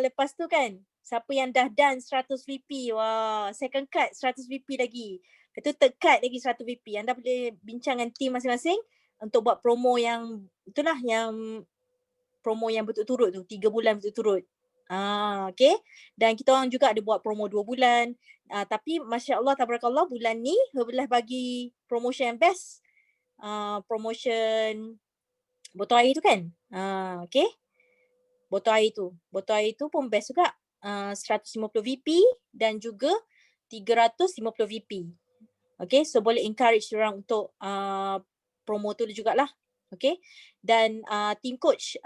Lepas tu kan, siapa yang dah done 100 VP, wah, second cut 100 VP lagi. Lepas tu third cut lagi 100 VP. Anda boleh bincang dengan tim masing-masing untuk buat promo yang, itulah yang promo yang berturut-turut tu, 3 bulan berturut-turut. Okay. Dan kita orang juga ada buat promo 2 bulan. Tapi Masya Allah, Tabarakallah, bulan ni Herbalife bagi promotion yang best. Promotion botol air tu kan. Okay. Botol air tu pun best juga. 150 VP dan juga 350 VP. Okay. So boleh encourage orang untuk promo tu jugalah. Okay. Dan team coach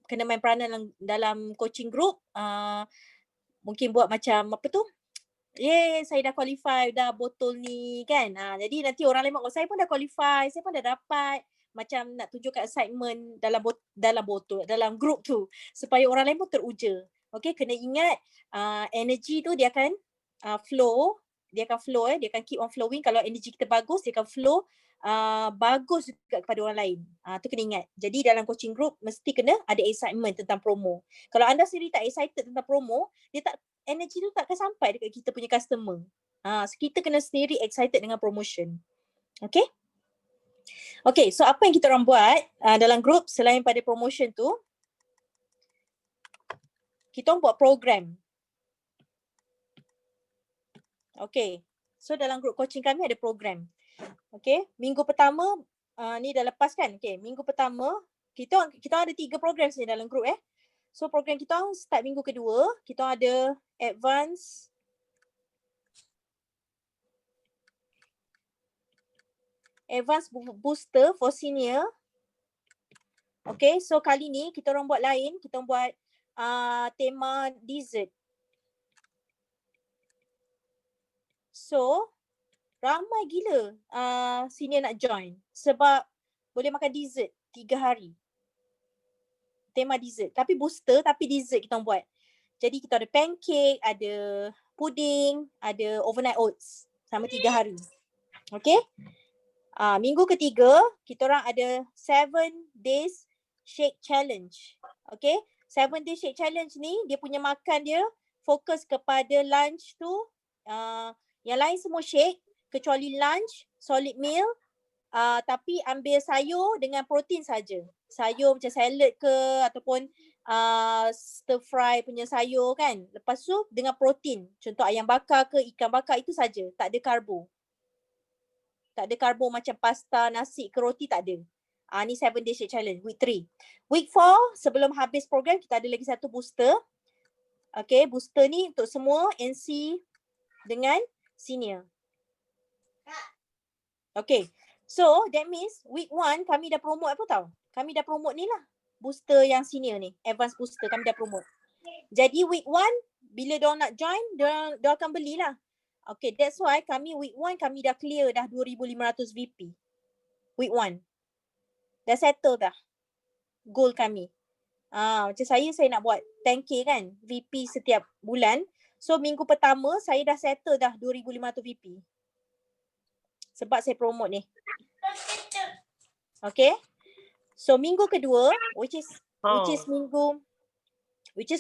kena main peranan dalam coaching group. Mungkin buat macam apa tu, saya dah qualify dah botol ni kan. Jadi nanti orang lain saya pun dah qualify, saya pun dah dapat. Macam nak tunjukkan excitement dalam group tu supaya orang lain pun teruja. Okay, kena ingat energy tu dia akan flow. Dia akan keep on flowing. Kalau energy kita bagus, dia akan flow bagus juga kepada orang lain. Tu kena ingat. Jadi dalam coaching group mesti kena ada excitement tentang promo. Kalau anda sendiri tak excited tentang promo, energy tu tak akan sampai dekat kita punya customer. So kita kena sendiri excited dengan promotion. Okay? Okay, so apa yang kita orang buat dalam group selain pada promotion tu, kita orang buat program. Okay, so dalam group coaching kami ada program. Okay, minggu pertama, ni dah lepas kan? Okay, minggu pertama, kita ada 3 program sebenarnya dalam group So program kita start minggu kedua, kita ada advance booster for senior. Okay, so kali ni kita orang buat lain, kita orang buat tema dessert. So ramai gila senior nak join sebab boleh makan dessert 3 hari. Tema dessert, tapi booster tapi dessert kita orang buat. Jadi kita ada pancake, ada pudding, ada overnight oats selama 3 hari. Okay. Minggu ketiga, kita orang ada 7 days shake challenge. Okay. 7 days shake challenge ni, dia punya makan dia fokus kepada lunch tu. Yang lain semua shake, kecuali lunch, solid meal. Tapi ambil sayur dengan protein saja. Sayur macam salad ke ataupun stir fry punya sayur kan. Lepas tu dengan protein. Contoh ayam bakar ke ikan bakar, itu saja. Tak ada karbo. Tak ada karbo macam pasta, nasi ke roti, tak ada. Ni 7 day shake challenge, week 3. Week 4, sebelum habis program, kita ada lagi satu booster. Okay, booster ni untuk semua NC dengan senior. Okay. So that means week 1 kami dah promote apa tahu? Kami dah promote ni lah. Booster yang senior ni. Advanced booster kami dah promote. Jadi week 1 bila diorang nak join, diorang akan belilah. Okay, that's why kami week 1 kami dah clear dah 2,500 VP. Week 1. Dah settle dah goal kami. Macam saya nak buat 10k kan VP setiap bulan. So minggu pertama saya dah settle dah 2,500 VP. Sebab saya promote ni. Okay. So minggu kedua which is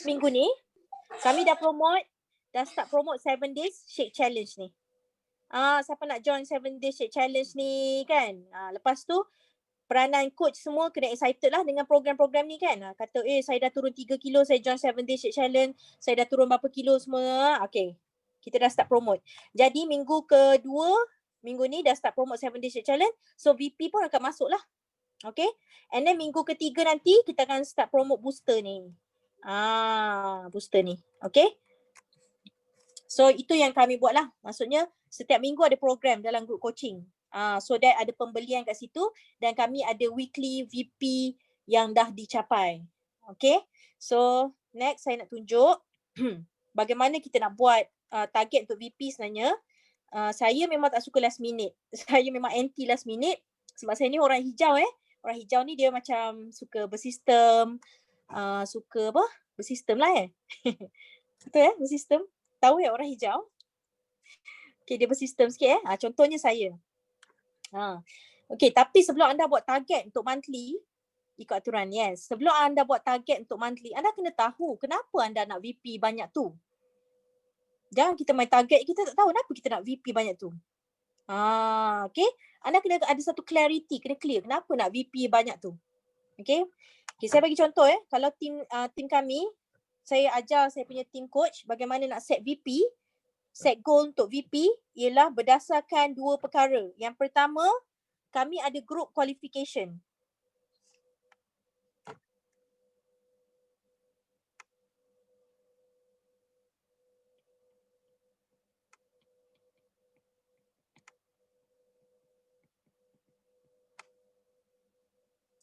minggu ni kami dah start promote 7 days shake challenge ni. Siapa nak join 7 days shake challenge ni kan? Lepas tu peranan coach semua kena excited lah dengan program-program ni kan. Kata saya dah turun 3 kilo, saya join 7 days shake challenge, saya dah turun berapa kilo semua. Okay, kita dah start promote. Jadi minggu kedua, minggu ni dah start promote 7 days shake challenge. So VP pun akan masuk lah. Okay, and then minggu ketiga nanti kita akan start promote booster ni. Booster ni. Okay. So itu yang kami buat lah. Maksudnya setiap minggu ada program dalam group coaching. So that ada pembelian kat situ dan kami ada weekly VP yang dah dicapai. Okay. So next saya nak tunjuk bagaimana kita nak buat target untuk VP sebenarnya. Saya memang tak suka last minute. Saya memang anti last minute sebab saya ni orang hijau Orang hijau ni dia macam suka bersistem. Suka apa? Bersistem lah Betul bersistem. Tahu orang hijau? Okay, dia bersistem sikit contohnya saya. Okay, tapi sebelum anda buat target untuk monthly, ikut aturan, yes. Sebelum anda buat target untuk monthly, anda kena tahu kenapa anda nak VP banyak tu. Jangan kita main target, kita tak tahu kenapa kita nak VP banyak tu. Okay. Anda kena ada satu clarity, kena clear kenapa nak VP banyak tu. Okay. Okay, saya bagi contoh kalau tim kami, saya ajar saya punya team coach bagaimana nak set VP, set goal untuk VP ialah berdasarkan 2 perkara. Yang pertama, kami ada group qualification.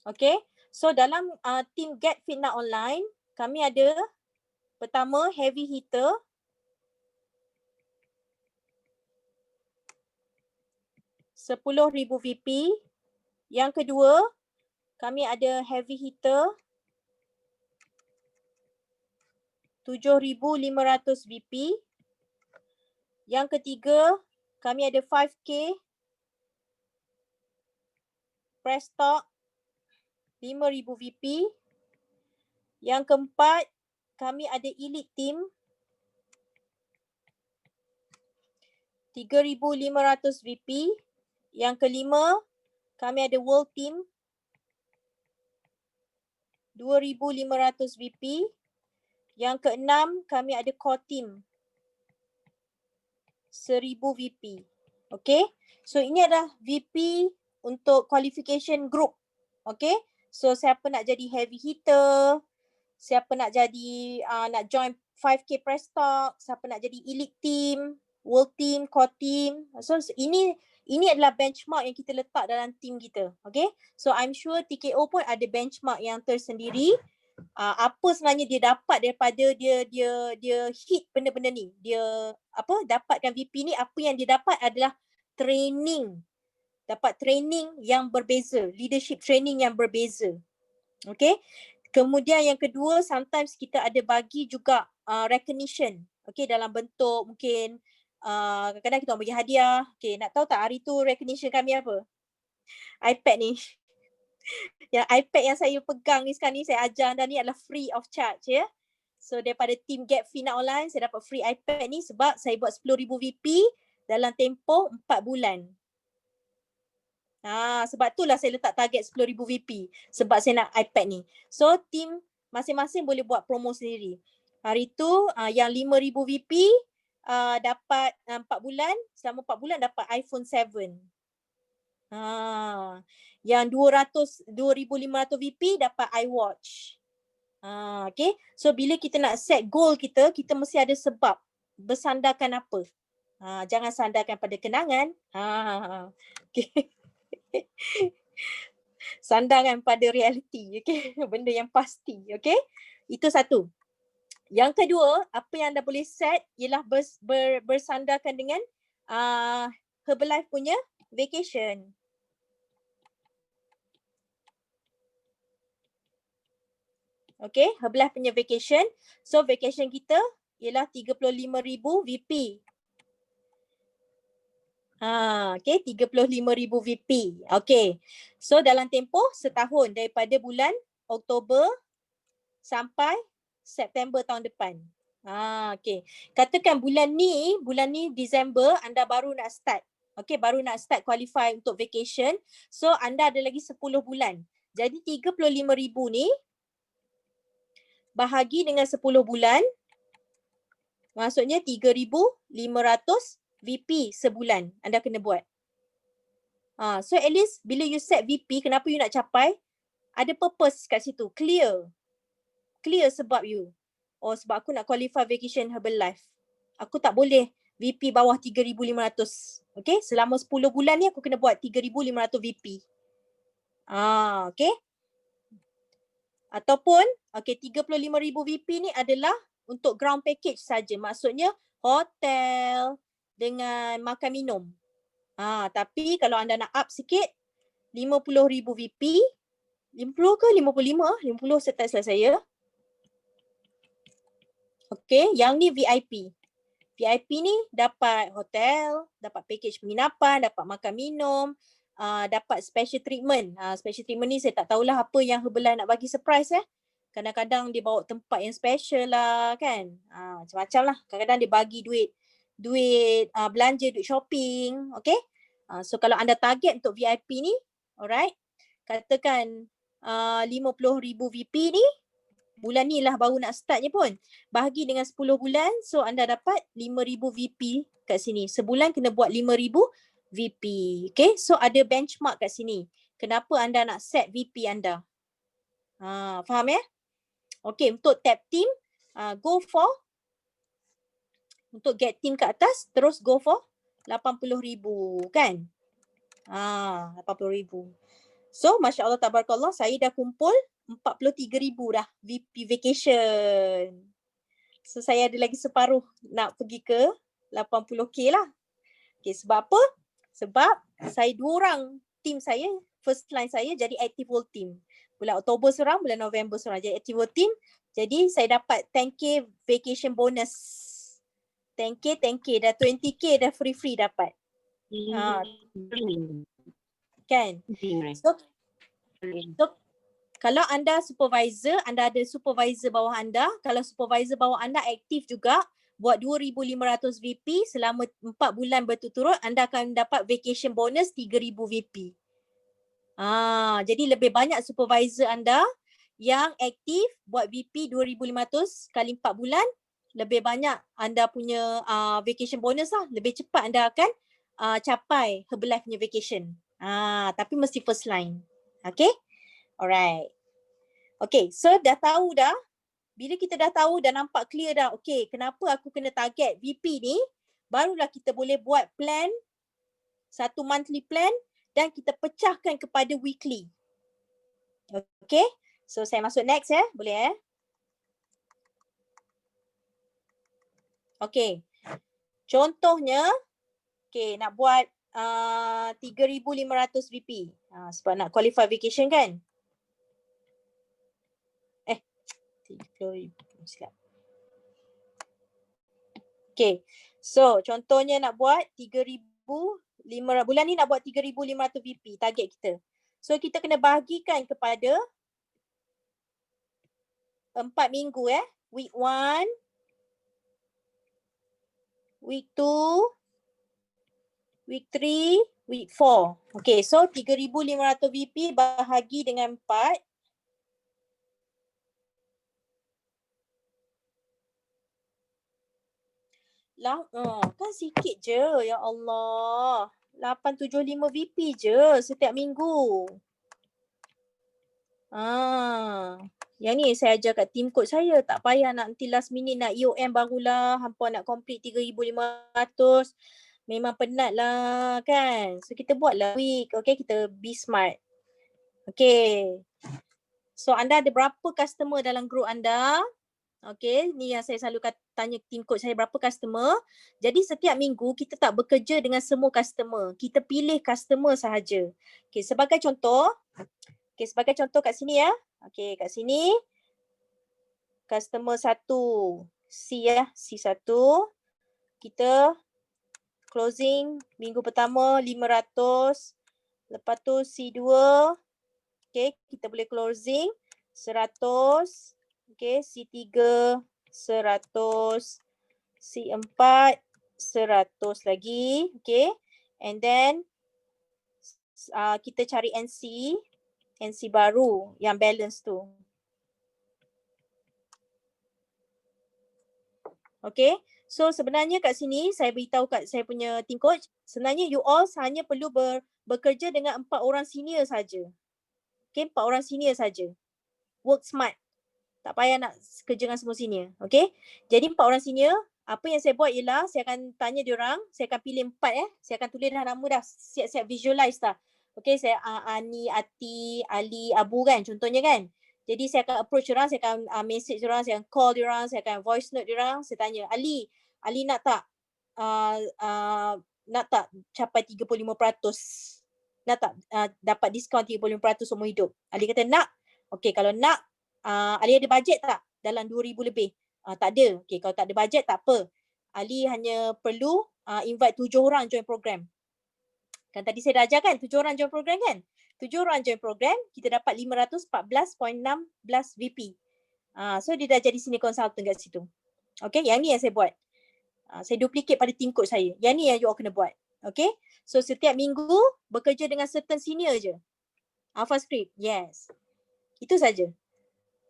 Okay, so dalam team Get Fit Now Online, kami ada pertama heavy hitter, $10,000 VP. Yang kedua, kami ada heavy hitter 7,500 VP. Yang ketiga, kami ada 5K press talk 5,000 VP. Yang keempat, kami ada elite team 3,500 VP. Yang kelima, kami ada world team 2,500 VP. Yang keenam, kami ada core team 1,000 VP. Okay, so ini adalah VP untuk qualification group. Okay, so siapa nak jadi heavy hitter, siapa nak jadi nak join 5K press talk, siapa nak jadi elite team, world team, core team. So ini adalah benchmark yang kita letak dalam team kita. Okay, so I'm sure TKO pun ada benchmark yang tersendiri. Apa sebenarnya dia dapat daripada dia hit benda-benda ni. Dia dapatkan VP ni, apa yang dia dapat adalah training. Dapat training yang berbeza, leadership training yang berbeza. Okay. Kemudian yang kedua, sometimes kita ada bagi juga recognition. Okay, dalam bentuk mungkin kadang-kadang kita bagi hadiah. Okay, nak tahu tak hari tu recognition kami apa? iPad ni. Yang iPad yang saya pegang ni sekarang ni, saya ajar anda ni adalah free of charge So daripada team Get Fit Now Online, saya dapat free iPad ni sebab saya buat 10,000 VP dalam tempoh 4 bulan. Sebab itulah saya letak target 10,000 VP. Sebab saya nak iPad ni. So team masing-masing boleh buat promo sendiri. Hari tu yang 5,000 VP dapat 4 bulan. Selama 4 bulan dapat iPhone 7. Yang 2,500 VP dapat iWatch. Okay. So bila kita nak set goal kita mesti ada sebab. Bersandarkan apa. Jangan sandarkan pada kenangan. Okay. Sandarkan pada realiti, okay? Benda yang pasti, okay? Itu satu. Yang kedua, apa yang anda boleh set ialah bersandarkan dengan Herbalife punya vacation. Okay, Herbalife punya vacation. So vacation kita ialah 35,000 VP. Okay, 35,000 VP. Okay, so dalam tempoh setahun daripada bulan Oktober sampai September tahun depan. Okay, katakan bulan ni Disember anda baru nak start. Okay, baru nak start qualify untuk vacation. So anda ada lagi 10 bulan. Jadi 35,000 ni bahagi dengan 10 bulan, maksudnya 3,500 VP sebulan anda kena buat. So at least bila you set VP, kenapa you nak capai? Ada purpose kat situ, clear sebab you. Sebab aku nak qualify vacation Herbalife. Aku tak boleh VP bawah 3,500. Okay, selama 10 bulan ni aku kena buat 3,500 VP. Okay. Ataupun, 35,000 VP ni adalah untuk ground package saja. Maksudnya hotel dengan makan minum. Tapi kalau anda nak up sikit, 50,000 VP, 50 ke 55? 50 setat saya. Okay, yang ni VIP. VIP ni dapat hotel, dapat package penginapan, dapat makan minum, dapat special treatment. Special treatment ni saya tak tahulah apa yang Herbalife nak bagi surprise . Kadang-kadang dia bawa tempat yang special lah kan. Macam-macam lah. Kadang-kadang dia bagi duit belanja, duit shopping. Okay. So kalau anda target untuk VIP ni, alright, katakan 50,000 VP ni, bulan ni lah baru nak startnya pun. Bahagi dengan 10 bulan, so anda dapat 5,000 VP kat sini. Sebulan kena buat 5,000 VP. Okay, so ada benchmark kat sini. Kenapa anda nak set VP anda? Faham ya? Okay, untuk tab team, go for, untuk get team kat atas, terus go for 80,000 kan? 80,000. So, Masya Allah, tabarakallah, saya dah kumpul 43,000 dah VP vacation. So, saya ada lagi separuh nak pergi ke 80K lah. Okay, sebab apa? Sebab saya 2 orang, team saya, first line saya jadi active world team. Bulan Oktober seorang, bulan November seorang jadi active world team. Jadi, saya dapat 10K vacation bonus. 10K, dah 20K dah free dapat. Kan? So, kalau anda supervisor, anda ada supervisor bawah anda. Kalau supervisor bawah anda aktif juga, buat 2,500 VP selama 4 bulan berturut-turut, anda akan dapat vacation bonus 3,000 VP. Jadi lebih banyak supervisor anda yang aktif buat VP 2,500 kali 4 bulan, lebih banyak anda punya vacation bonus lah. Lebih cepat anda akan capai Herbalife punya vacation. Tapi mesti first line. Okay? Alright. Okay, so dah tahu dah. Bila kita dah tahu, dah nampak clear dah. Okay, kenapa aku kena target VP ni? Barulah kita boleh buat plan, satu monthly plan dan kita pecahkan kepada weekly. Okay, so saya masuk next ya. Boleh Okay. Contohnya, okay, nak buat 3,500 VP. Sebab nak qualify vacation kan? 30,000 silap. Okay. So, contohnya nak buat 3,500, bulan ni nak buat 3,500 VP target kita. So, kita kena bahagikan kepada 4 minggu Week 1, Week 2, Week 3, Week 4. Okay, so 3,500 VP bahagi dengan 4. Kan sikit je, ya Allah. 875 VP je setiap minggu. Yang ni saya ajar kat team coach saya. Tak payah nak nanti last minute nak EOM barulah. Hampa nak complete 3,500. Memang penat lah kan. So kita buatlah week. Okay, kita be smart. Okay. So anda ada berapa customer dalam group anda? Okay, ni yang saya selalu tanya team coach saya, berapa customer. Jadi setiap minggu kita tak bekerja dengan semua customer. Kita pilih customer sahaja. Okay, sebagai contoh. Okay, sebagai contoh kat sini ya. Okay, kat sini. Customer 1. C ya, C1. Kita closing minggu pertama 500. Lepas tu C2. Okay, kita boleh closing 100. Okay, C3 100. C4 100 lagi. Okay, and then kita cari NC baru yang balance tu. Okay, so sebenarnya kat sini saya beritahu kat saya punya team coach, sebenarnya you all hanya perlu bekerja dengan 4 orang senior saja. Okay, 4 orang senior saja. Work smart. Tak payah nak kerja dengan semua senior. Okay, jadi 4 orang senior, apa yang saya buat ialah saya akan tanya diorang, saya akan pilih 4 saya akan tulis dah nama dah, siap-siap visualize dah. Okay, saya Ani, Ati, Ali, Abu kan contohnya kan. Jadi saya akan approach diorang, saya akan message diorang, saya akan call diorang, saya akan voice note diorang, saya tanya, Ali nak tak capai 35%? Nak tak dapat diskaun 35% seumur hidup? Ali kata nak. Okay, kalau nak, Ali ada bajet tak dalam 2,000 lebih? Tak ada. Okay, kalau tak ada bajet tak apa. Ali hanya perlu invite 7 orang join program. Kan tadi saya dah ajar kan 7 orang join program kan? 7 orang join program, kita dapat 514.16 VP. So dia dah jadi senior consultant kat situ. Okay, yang ni yang saya buat. Saya duplicate pada team coach saya. Yang ni yang you all kena buat. Okay, so setiap minggu bekerja dengan certain senior je. Alpha script, yes. Itu saja.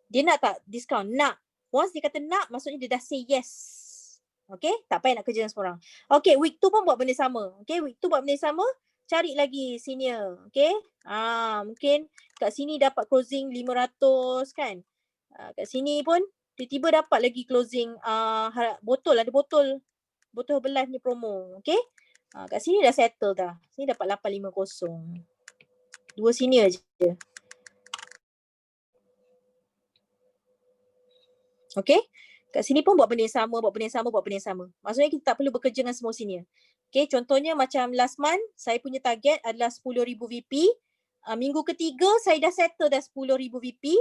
Dia nak tak diskaun? Nak. Once dia kata nak, maksudnya dia dah say yes. Okay, tak payah nak kerja dengan semua orang. Okay, week 2 pun buat benda sama. Okay, week 2 buat benda sama. Cari lagi senior. Okay, mungkin kat sini dapat closing 500 kan. Kat sini pun tiba-tiba dapat lagi closing botol, ada botol Herbalife ni promo. Okay, kat sini dah settle dah. Sini dapat 850. 2 senior je. Okay, kat sini pun buat benda yang sama, Maksudnya kita tak perlu bekerja dengan semua senior. Okay, contohnya macam last month, saya punya target adalah 10,000 VP. Minggu ketiga, saya dah settle dah 10,000 VP.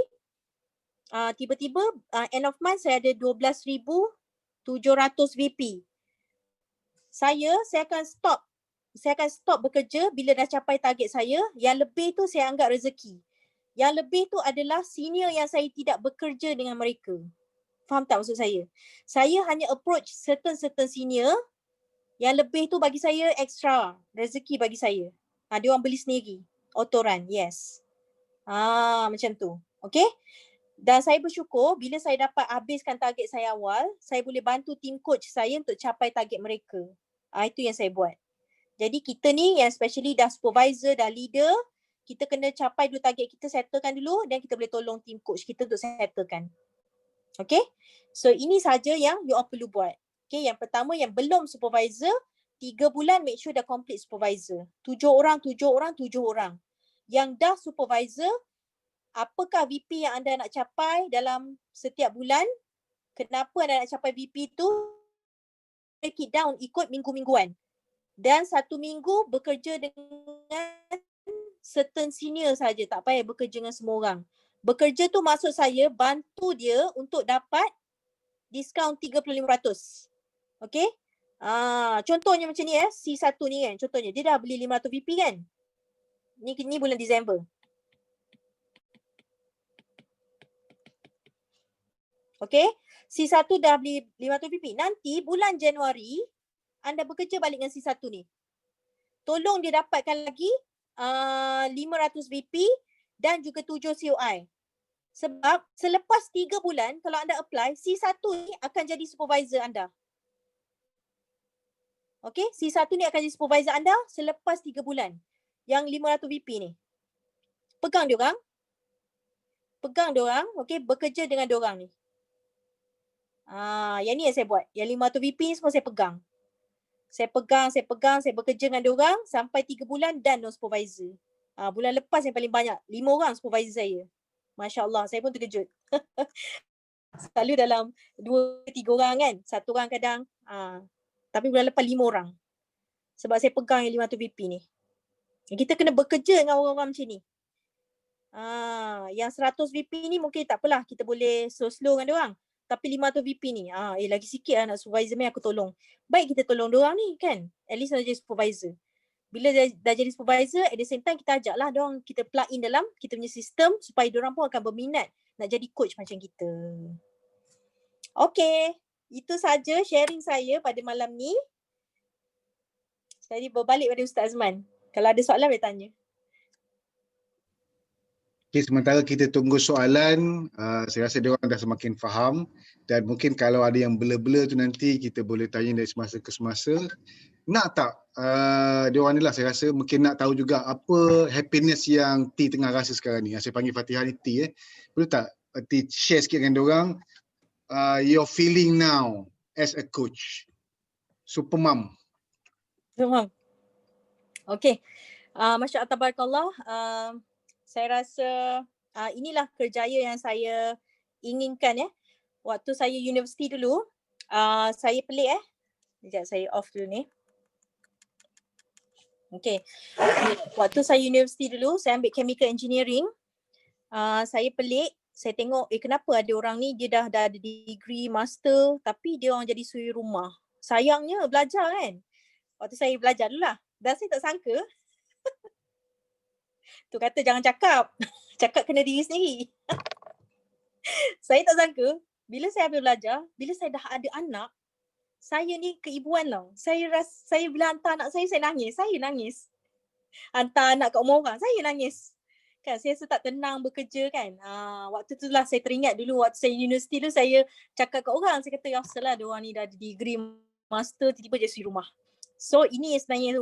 Tiba-tiba, end of month, saya ada 12,700 VP. Saya akan stop bekerja bila dah capai target saya. Yang lebih tu saya anggap rezeki. Yang lebih tu adalah senior yang saya tidak bekerja dengan mereka. Faham tak maksud saya? Saya hanya approach certain senior. Yang lebih tu bagi saya extra rezeki bagi saya. Dia orang beli sendiri. Auto run, yes. Macam tu. Okay? Dan saya bersyukur bila saya dapat habiskan target saya awal, saya boleh bantu team coach saya untuk capai target mereka. Itu yang saya buat. Jadi kita ni yang especially dah supervisor, dah leader, kita kena capai dulu target kita, settlekan dulu dan kita boleh tolong team coach kita untuk settlekan. Okay? So ini saja yang you all perlu buat. Okay, yang pertama yang belum supervisor, 3 bulan make sure dah complete supervisor. 7 orang. Yang dah supervisor, apakah VP yang anda nak capai dalam setiap bulan? Kenapa anda nak capai VP tu? Break it down ikut minggu-mingguan. Dan 1 minggu bekerja dengan certain senior saja, tak payah bekerja dengan semua orang. Bekerja tu maksud saya bantu dia untuk dapat diskaun 35%. Okay. Contohnya macam ni C1 ni kan. Contohnya dia dah beli 500 VP kan. Ni bulan Disember. Okay. C1 dah beli 500 VP. Nanti bulan Januari anda bekerja balik dengan C1 ni. Tolong dia dapatkan lagi 500 VP dan juga 7 COI. Sebab selepas 3 bulan kalau anda apply, C1 ni akan jadi supervisor anda. Okay, C1 ni akan jadi supervisor anda selepas 3 bulan. Yang 500 VP ni. Pegang dia orang. pegang diorang, okey, bekerja dengan diorang ni. Yang ni yang saya buat. Yang 500 VP ni semua saya pegang. Saya bekerja dengan diorang sampai 3 bulan dan non supervisor. Bulan lepas yang paling banyak, 5 orang supervisor saya. Masya Allah, saya pun terkejut. Selalu dalam 2-3 orang kan, 1 orang kadang. Tapi bulan lepas 5 orang. Sebab saya pegang yang 500 VP ni. Kita kena bekerja dengan orang-orang macam ni. Yang 100 VP ni mungkin tak apalah, kita boleh slow-slow dengan diorang. Tapi 500 VP ni, lagi sikit lah nak supervisor ni aku tolong. Baik kita tolong diorang ni kan. At least nak jadi supervisor. Bila dah jadi supervisor, at the same time kita ajak lah diorang, kita plug in dalam kita punya sistem supaya diorang pun akan berminat nak jadi coach macam kita. Okay, itu saja sharing saya pada malam ni. Jadi berbalik pada Ustaz Azman. Kalau ada soalan boleh tanya. Okay, sementara kita tunggu soalan, saya rasa diorang dah semakin faham dan mungkin kalau ada yang blur-blur tu nanti kita boleh tanya dari semasa ke semasa. Nak tak diorang ni lah saya rasa mungkin nak tahu juga apa happiness yang T tengah rasa sekarang ni. Saya panggil Fatihah ni T. Boleh tak T share sikit dengan diorang your feeling now as a coach, super mom. Faham? Okay. Masya Allah, tabarakallah. Saya rasa inilah kerjaya yang saya inginkan Waktu saya universiti dulu, saya pelik Sekejap saya off dulu ni. Okay. Waktu saya universiti dulu, saya ambil chemical engineering. Saya pelik, saya tengok kenapa ada orang ni dia dah ada degree, master tapi dia orang jadi suri rumah. Sayangnya belajar kan. Waktu saya belajar dulu lah. Dan saya tak sangka. Tu kata jangan cakap. Cakap kena diri sendiri. Saya tak sangka bila saya habis belajar, bila saya dah ada anak, saya ni keibuan tau. Saya bila hantar anak saya nangis. Saya nangis. Hantar anak kat rumah orang, saya nangis. Kan saya rasa tak tenang bekerja kan. Waktu tu lah saya teringat dulu waktu saya universiti tu saya cakap kat orang, saya kata ya salah dia orang ni dah ada degree, master, tiba-tiba jadi suri rumah. So ini sebenarnya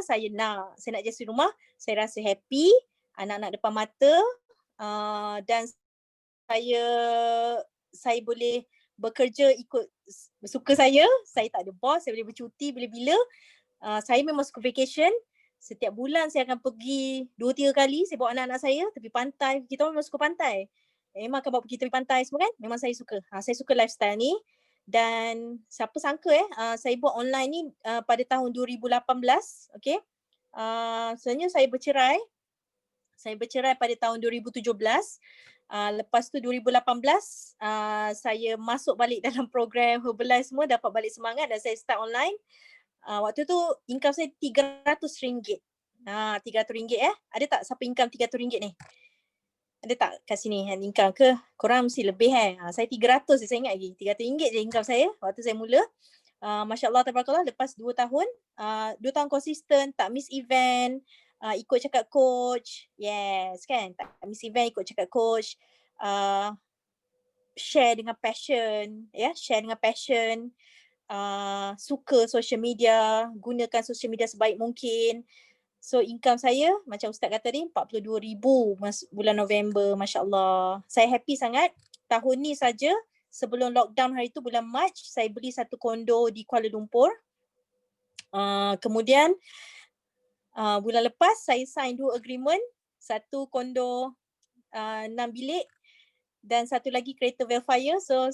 saya nak jadi suri rumah, saya rasa happy, anak-anak depan mata dan saya boleh bekerja ikut suka saya tak ada bos, saya boleh bercuti bila-bila. Saya memang suka vacation. Setiap bulan saya akan pergi 2-3 kali, saya bawa anak-anak saya tepi pantai. Kita memang suka pantai. Memang akan bawa pergi tepi pantai semua kan. Memang saya suka. Saya suka lifestyle ni. Dan siapa sangka saya buat online ni pada tahun 2018. Okay. Sebenarnya saya bercerai. Saya bercerai pada tahun 2017. Lepas tu 2018 saya masuk balik dalam program Herbalife semua, dapat balik semangat dan saya start online. Waktu tu income saya RM300. RM300 Ada tak siapa income RM300 ni? Ada tak kat sini income ke? Korang mesti lebih Saya RM300 saya ingat lagi. RM300 je income saya waktu saya mula. Masya Allah, tabarakallah, lepas 2 tahun, 2 tahun konsisten, tak miss event, ikut cakap coach. Yes kan, tak miss event, ikut cakap coach. Share dengan passion, share dengan passion. Suka social media, gunakan social media sebaik mungkin. So income saya macam Ustaz kata ni 42,000 bulan November. Masya Allah, saya happy sangat. Tahun ni saja sebelum lockdown hari tu bulan Mac, saya beli satu kondo di Kuala Lumpur. Kemudian bulan lepas saya sign 2 agreement, satu kondo 6 bilik dan satu lagi kereta Velfire. So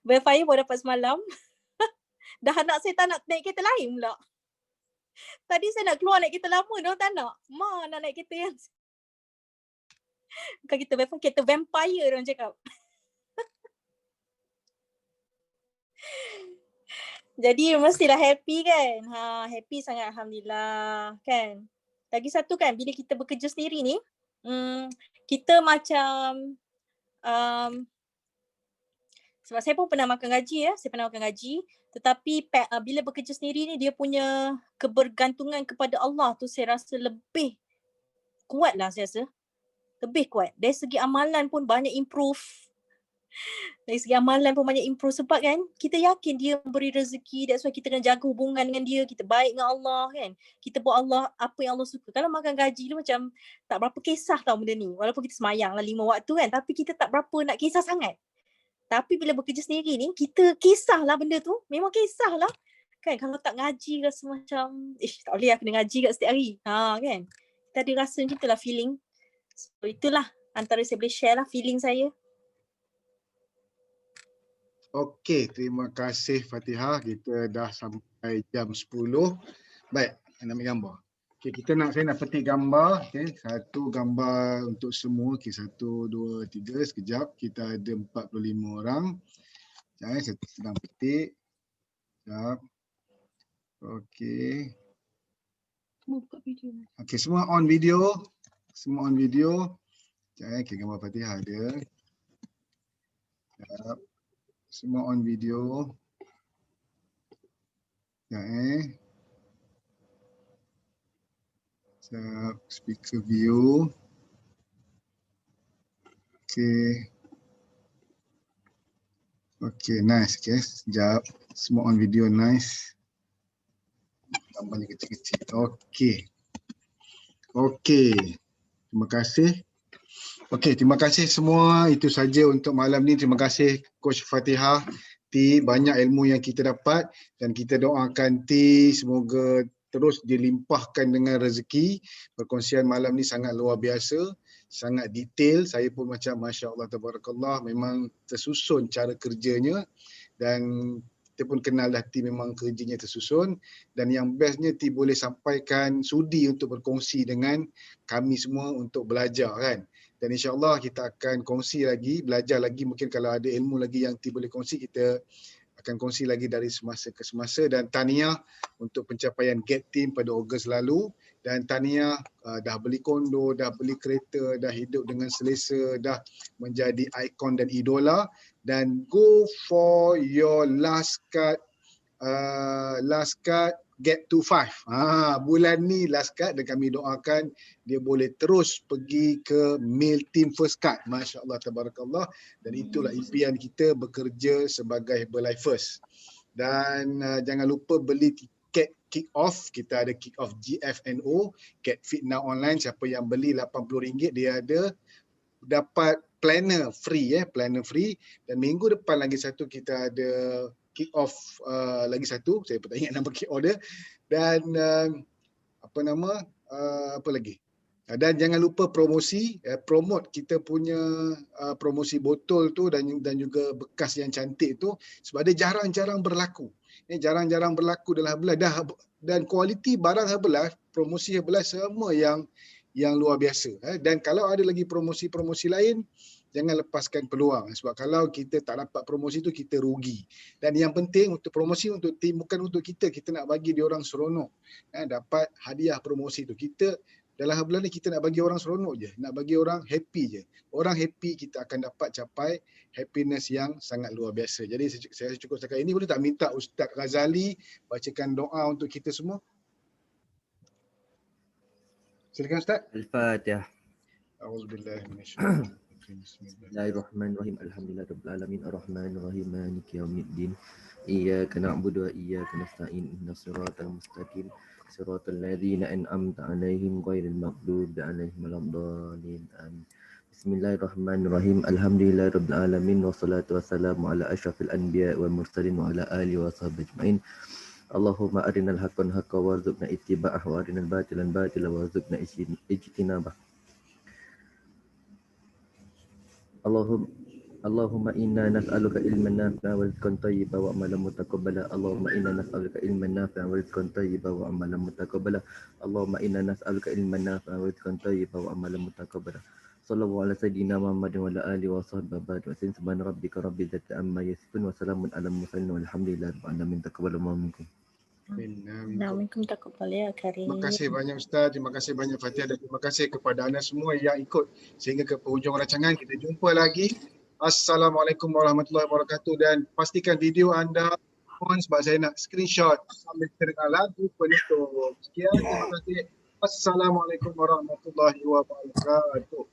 Velfire baru dapat semalam. Dah anak saya tak nak naik kereta lain pula. Tadi saya nak keluar naik kereta lama, dia tak nak. Nak naik kereta yang bukan kereta Velfire, kereta vampire dia orang cakap. Jadi mestilah happy kan. Happy sangat alhamdulillah kan. Lagi satu kan, bila kita bekerja sendiri ni, kita macam sebab saya pun pernah makan gaji saya pernah makan gaji, tetapi bila bekerja sendiri ni dia punya kebergantungan kepada Allah tu saya rasa lebih kuat lah, saya rasa lebih kuat. Dari segi amalan pun banyak improve. Dari segi amalan pun banyak improve sebab kan kita yakin dia memberi rezeki, that's why kita kena jaga hubungan dengan dia, kita baik dengan Allah kan. Kita buat Allah apa yang Allah suka. Kalau makan gaji tu macam tak berapa kisah tau benda ni. Walaupun kita semayang lah 5 waktu kan, tapi kita tak berapa nak kisah sangat. Tapi bila bekerja sendiri ni, kita kisahlah benda tu. Memang kisahlah. Kan kalau tak ngaji rasa macam, tak boleh lah kena ngaji kat setiap hari. Kan. Kita ada rasa macam itulah feeling. So itulah antara saya boleh share lah feeling saya. Okey, terima kasih Fatihah. Kita dah sampai jam 10. Baik, nak ambil gambar. Okey, saya nak petik gambar. Okey, satu gambar untuk semua. Okey, 1, 2, 3. Sekejap. Kita ada 45 orang. Saya sedang petik. Sekejap. Okey. Buka video. Okey, semua on video. Semua on video. Okey, gambar Fatihah dia. Sekejap. Semua on video. Speaker view. Okay. Okay, nice. Okay, sekejap. Semua on video, nice. Gambarnya kecil-kecil. Okay. Okay. Terima kasih. Okey, terima kasih semua. Itu saja untuk malam ni. Terima kasih Coach Fatihah. T, banyak ilmu yang kita dapat dan kita doakan T semoga terus dilimpahkan dengan rezeki. Perkongsian malam ni sangat luar biasa, sangat detail. Saya pun macam Masya Allah Tabarakallah, memang tersusun cara kerjanya dan kita pun kenal dah T memang kerjanya tersusun dan yang bestnya T boleh sampaikan sudi untuk berkongsi dengan kami semua untuk belajar kan. Dan insyaAllah kita akan kongsi lagi, belajar lagi, mungkin kalau ada ilmu lagi yang T boleh kongsi, kita akan kongsi lagi dari semasa ke semasa. Dan tahniah untuk pencapaian Get Team pada Ogos lalu. Dan tahniah dah beli kondo, dah beli kereta, dah hidup dengan selesa, dah menjadi ikon dan idola. Dan go for your last card Get to 5. Bulan ni last card dan kami doakan dia boleh terus pergi ke male team first card. Masya Allah Tabarakallah. Dan itulah impian kita bekerja sebagai Herbalife First. Dan jangan lupa beli tiket kick off. Kita ada kick off GFNO, Get Fit Now Online. Siapa yang beli RM80 dia ada dapat planner free planner free. Dan minggu depan lagi satu kita ada kick off lagi satu, saya pun tak ingat nama kick order dan apa lagi. Dan jangan lupa promosi, promote kita punya promosi botol tu dan juga bekas yang cantik tu sebab dia jarang-jarang berlaku. Jarang-jarang berlaku dalam Herbalife dan kualiti barang Herbalife, promosi Herbalife semua yang luar biasa. Dan kalau ada lagi promosi-promosi lain, jangan lepaskan peluang sebab kalau kita tak dapat promosi tu kita rugi. Dan yang penting untuk promosi untuk tim, bukan untuk kita nak bagi dia orang seronok. Dapat hadiah promosi tu. Kita dalam Herbalife ni kita nak bagi orang seronok je, nak bagi orang happy je. Orang happy kita akan dapat capai happiness yang sangat luar biasa. Jadi saya cukup setakat ini. Boleh tak minta Ustaz Ghazali bacakan doa untuk kita semua? Silakan Ustaz. Al-Fatihah. A'udzubillahi minasyaitanir rajim. Bismillahirrahmanirrahim. Alhamdulillahirabbil alamin arrahmanirrahim maliki yaumiddin. Iyyaka na'budu wa iyyaka nasta'in. Ihdinas siratal mustaqim. Siratal ladzina an'amta 'alaihim ghairil maghdubi 'alaihim waladdallin. Amin. Bismillahirrahmanirrahim. Alhamdulillahirabbil alamin wassalatu wassalamu ala asyrafil anbiya wal mursalin wa ala alihi washabbihi ajmain. Allahumma arinal haqqan haqqan warzuqna ittiba'ah wa arinal batilan batilan warzuqna ijtinabah. Allahumma inna nas'aluka ilman nafi'an wa rizqan thayyiban wa amalan mutaqabbala. Allahumma inna nas'aluka ilman nafi'an wa rizqan thayyiban wa amalan mutaqabbala. Allahumma inna nas'aluka ilman nafi'an wa rizqan thayyiban wa amalan mutaqabbala. Sallallahu ala sayyidina Muhammadin wa ala alihi wa sahbihi wa sallam. Subhana rabbika rabbil izzati amma yasifun wa salamun alal mursalin walhamdulillahi rabbil alamin. Taqabbalallahu minkum. Assalamualaikum warahmatullahi wabarakatuh. Terima kasih banyak Ustaz, terima kasih banyak Fatihah dan terima kasih kepada anda semua yang ikut sehingga ke penghujung rancangan. Kita jumpa lagi. Assalamualaikum warahmatullahi wabarakatuh dan pastikan video anda on sebab saya nak screenshot sambil kita dengar lagu penutup. Sekian, terima kasih. Assalamualaikum warahmatullahi wabarakatuh.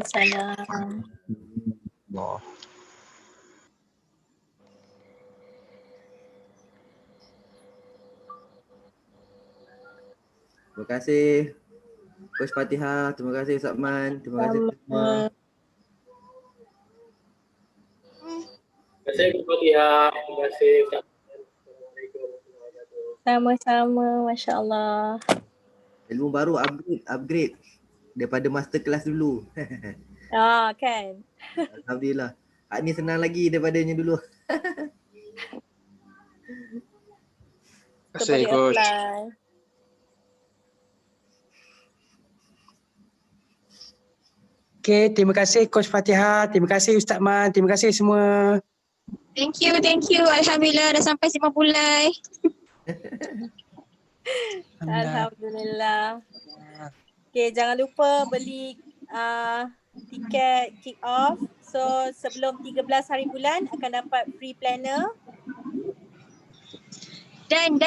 Assalamualaikum. Allah. Terima kasih Coach Fatihah, terima kasih Ustaz Man, terima kasih semua. Terima kasih Ketua Fatihah. Terima kasih Ustaz. Assalamualaikum warahmatullahi wabarakatuh. Sama-sama, Masya Allah. Ilmu baru upgrade daripada masterclass dulu. Kan. Alhamdulillah. Hak ni senang lagi daripadanya dulu. Terima Kita kasih boleh Coach. apply. Okay, terima kasih Coach Fatihah, terima kasih Ustaz Man, terima kasih semua. Thank you. Alhamdulillah dah sampai Simpang Pulai. Alhamdulillah. Okay, jangan lupa beli tiket kick off. So sebelum 13 hari bulan akan dapat free planner. Dan.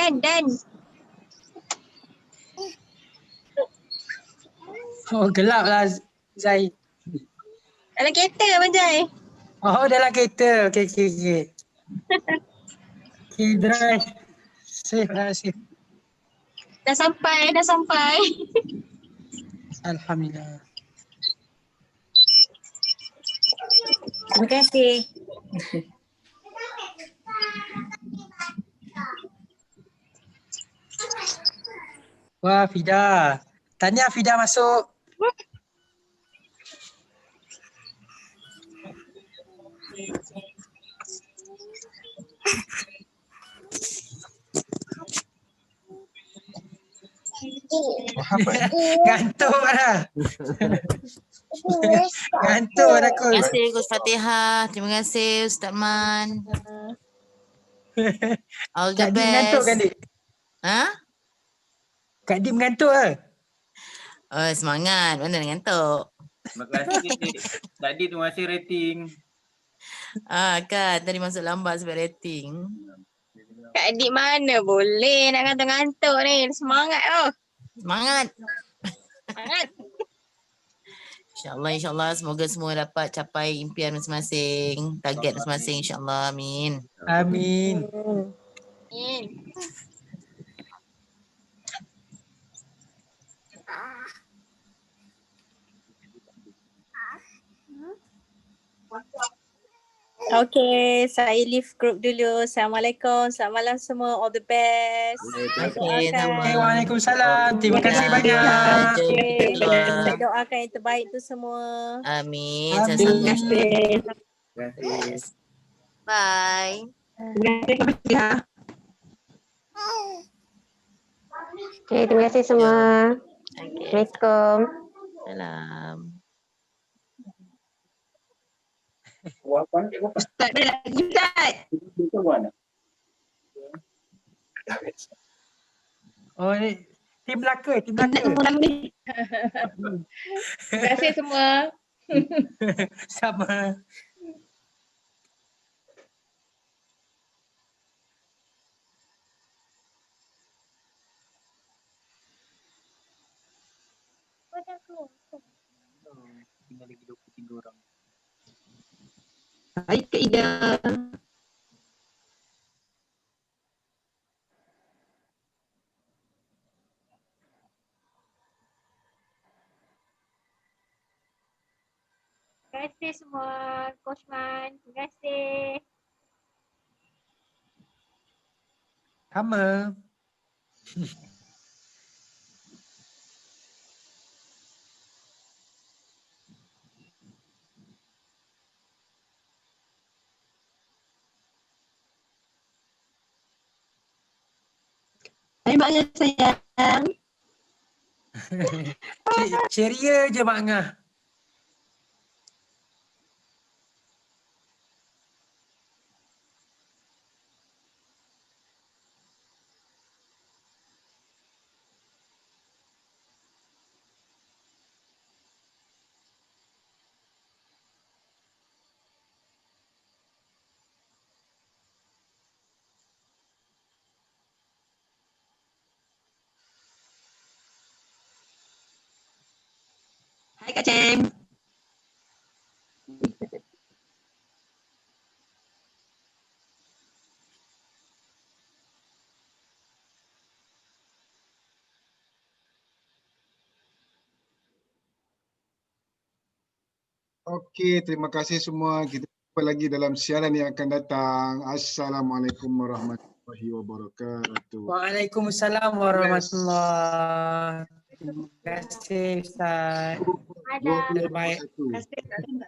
Oh, gelap lah Zai. Dalam kereta Abang Jai. Oh, dalam kereta. Okay. Okay, drive. Safe lah, safe. Dah sampai. Alhamdulillah. Terima kasih. Wah, Fida. Tanya Fida masuk. Ngantuk dah. Ngantuk dah Terima Coach. kasih Coach Fatihah. Terima kasih Ustaz Man. All the Kak Dim ngantuk best. kan Dik? Ha? Kak Dim ngantuk ke? Oh, semangat. Mana nak ngantuk? Terima kasih Dik. Tadi terima kasih rating. Kan tadi masuk lambat sebab rating. Kak Adik mana boleh nak ngantuk-ngantuk ni. Semangat oh. Semangat. Semangat. InsyaAllah semoga semua dapat capai impian masing-masing, target masing-masing insyaAllah. Amin. Amin. Okay, saya leave group dulu. Assalamualaikum. Selamat malam semua. All the best. Okay, sama. Okay, Waalaikumsalam. Terima kasih banyak. Saya doakan yang terbaik tu semua. Amin. Amin. Sama-sama. Terima kasih. Bye. Okay, terima kasih semua. Assalamualaikum. Salam. Ustaz dah lagi Ustaz. Oh, ni tim Melaka. Terima kasih semua. Sama. Tinggal lagi 23 orang. Baik Kak Ida. Terima kasih semua. Coach Man. Terima kasih. Sama. Hai Mak Ngah sayang. Ceria je Mak Ngah. Hai Kak Cem. Okey, terima kasih semua. Kita jumpa lagi dalam siaran yang akan datang. Assalamualaikum warahmatullahi wabarakatuh. Waalaikumsalam warahmatullahi. Terima kasih Ustaz. Terbaik. Terima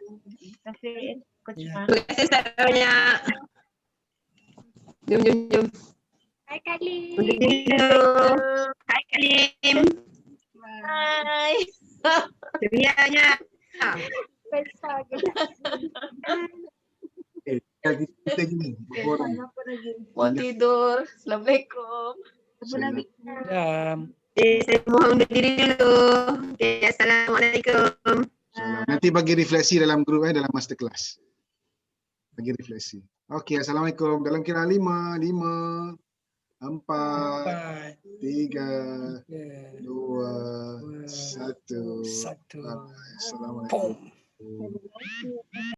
kasih Coach Ya. Fah. Terima kasih Ustaz banyak. Jom. Hai Kalim. Untuk diri dulu. Hai Kalim. Hai. Cerianya. Besar je. Kita gini, berkorang. Mau tidur. Assalamualaikum. Salam. Saya mohon undur diri dulu. Okay, Assalamualaikum. Nanti bagi refleksi dalam grup dalam masterclass. Bagi refleksi. Okey, Assalamualaikum. Dalam kira 5, 4, 3, 2, 1. Assalamualaikum.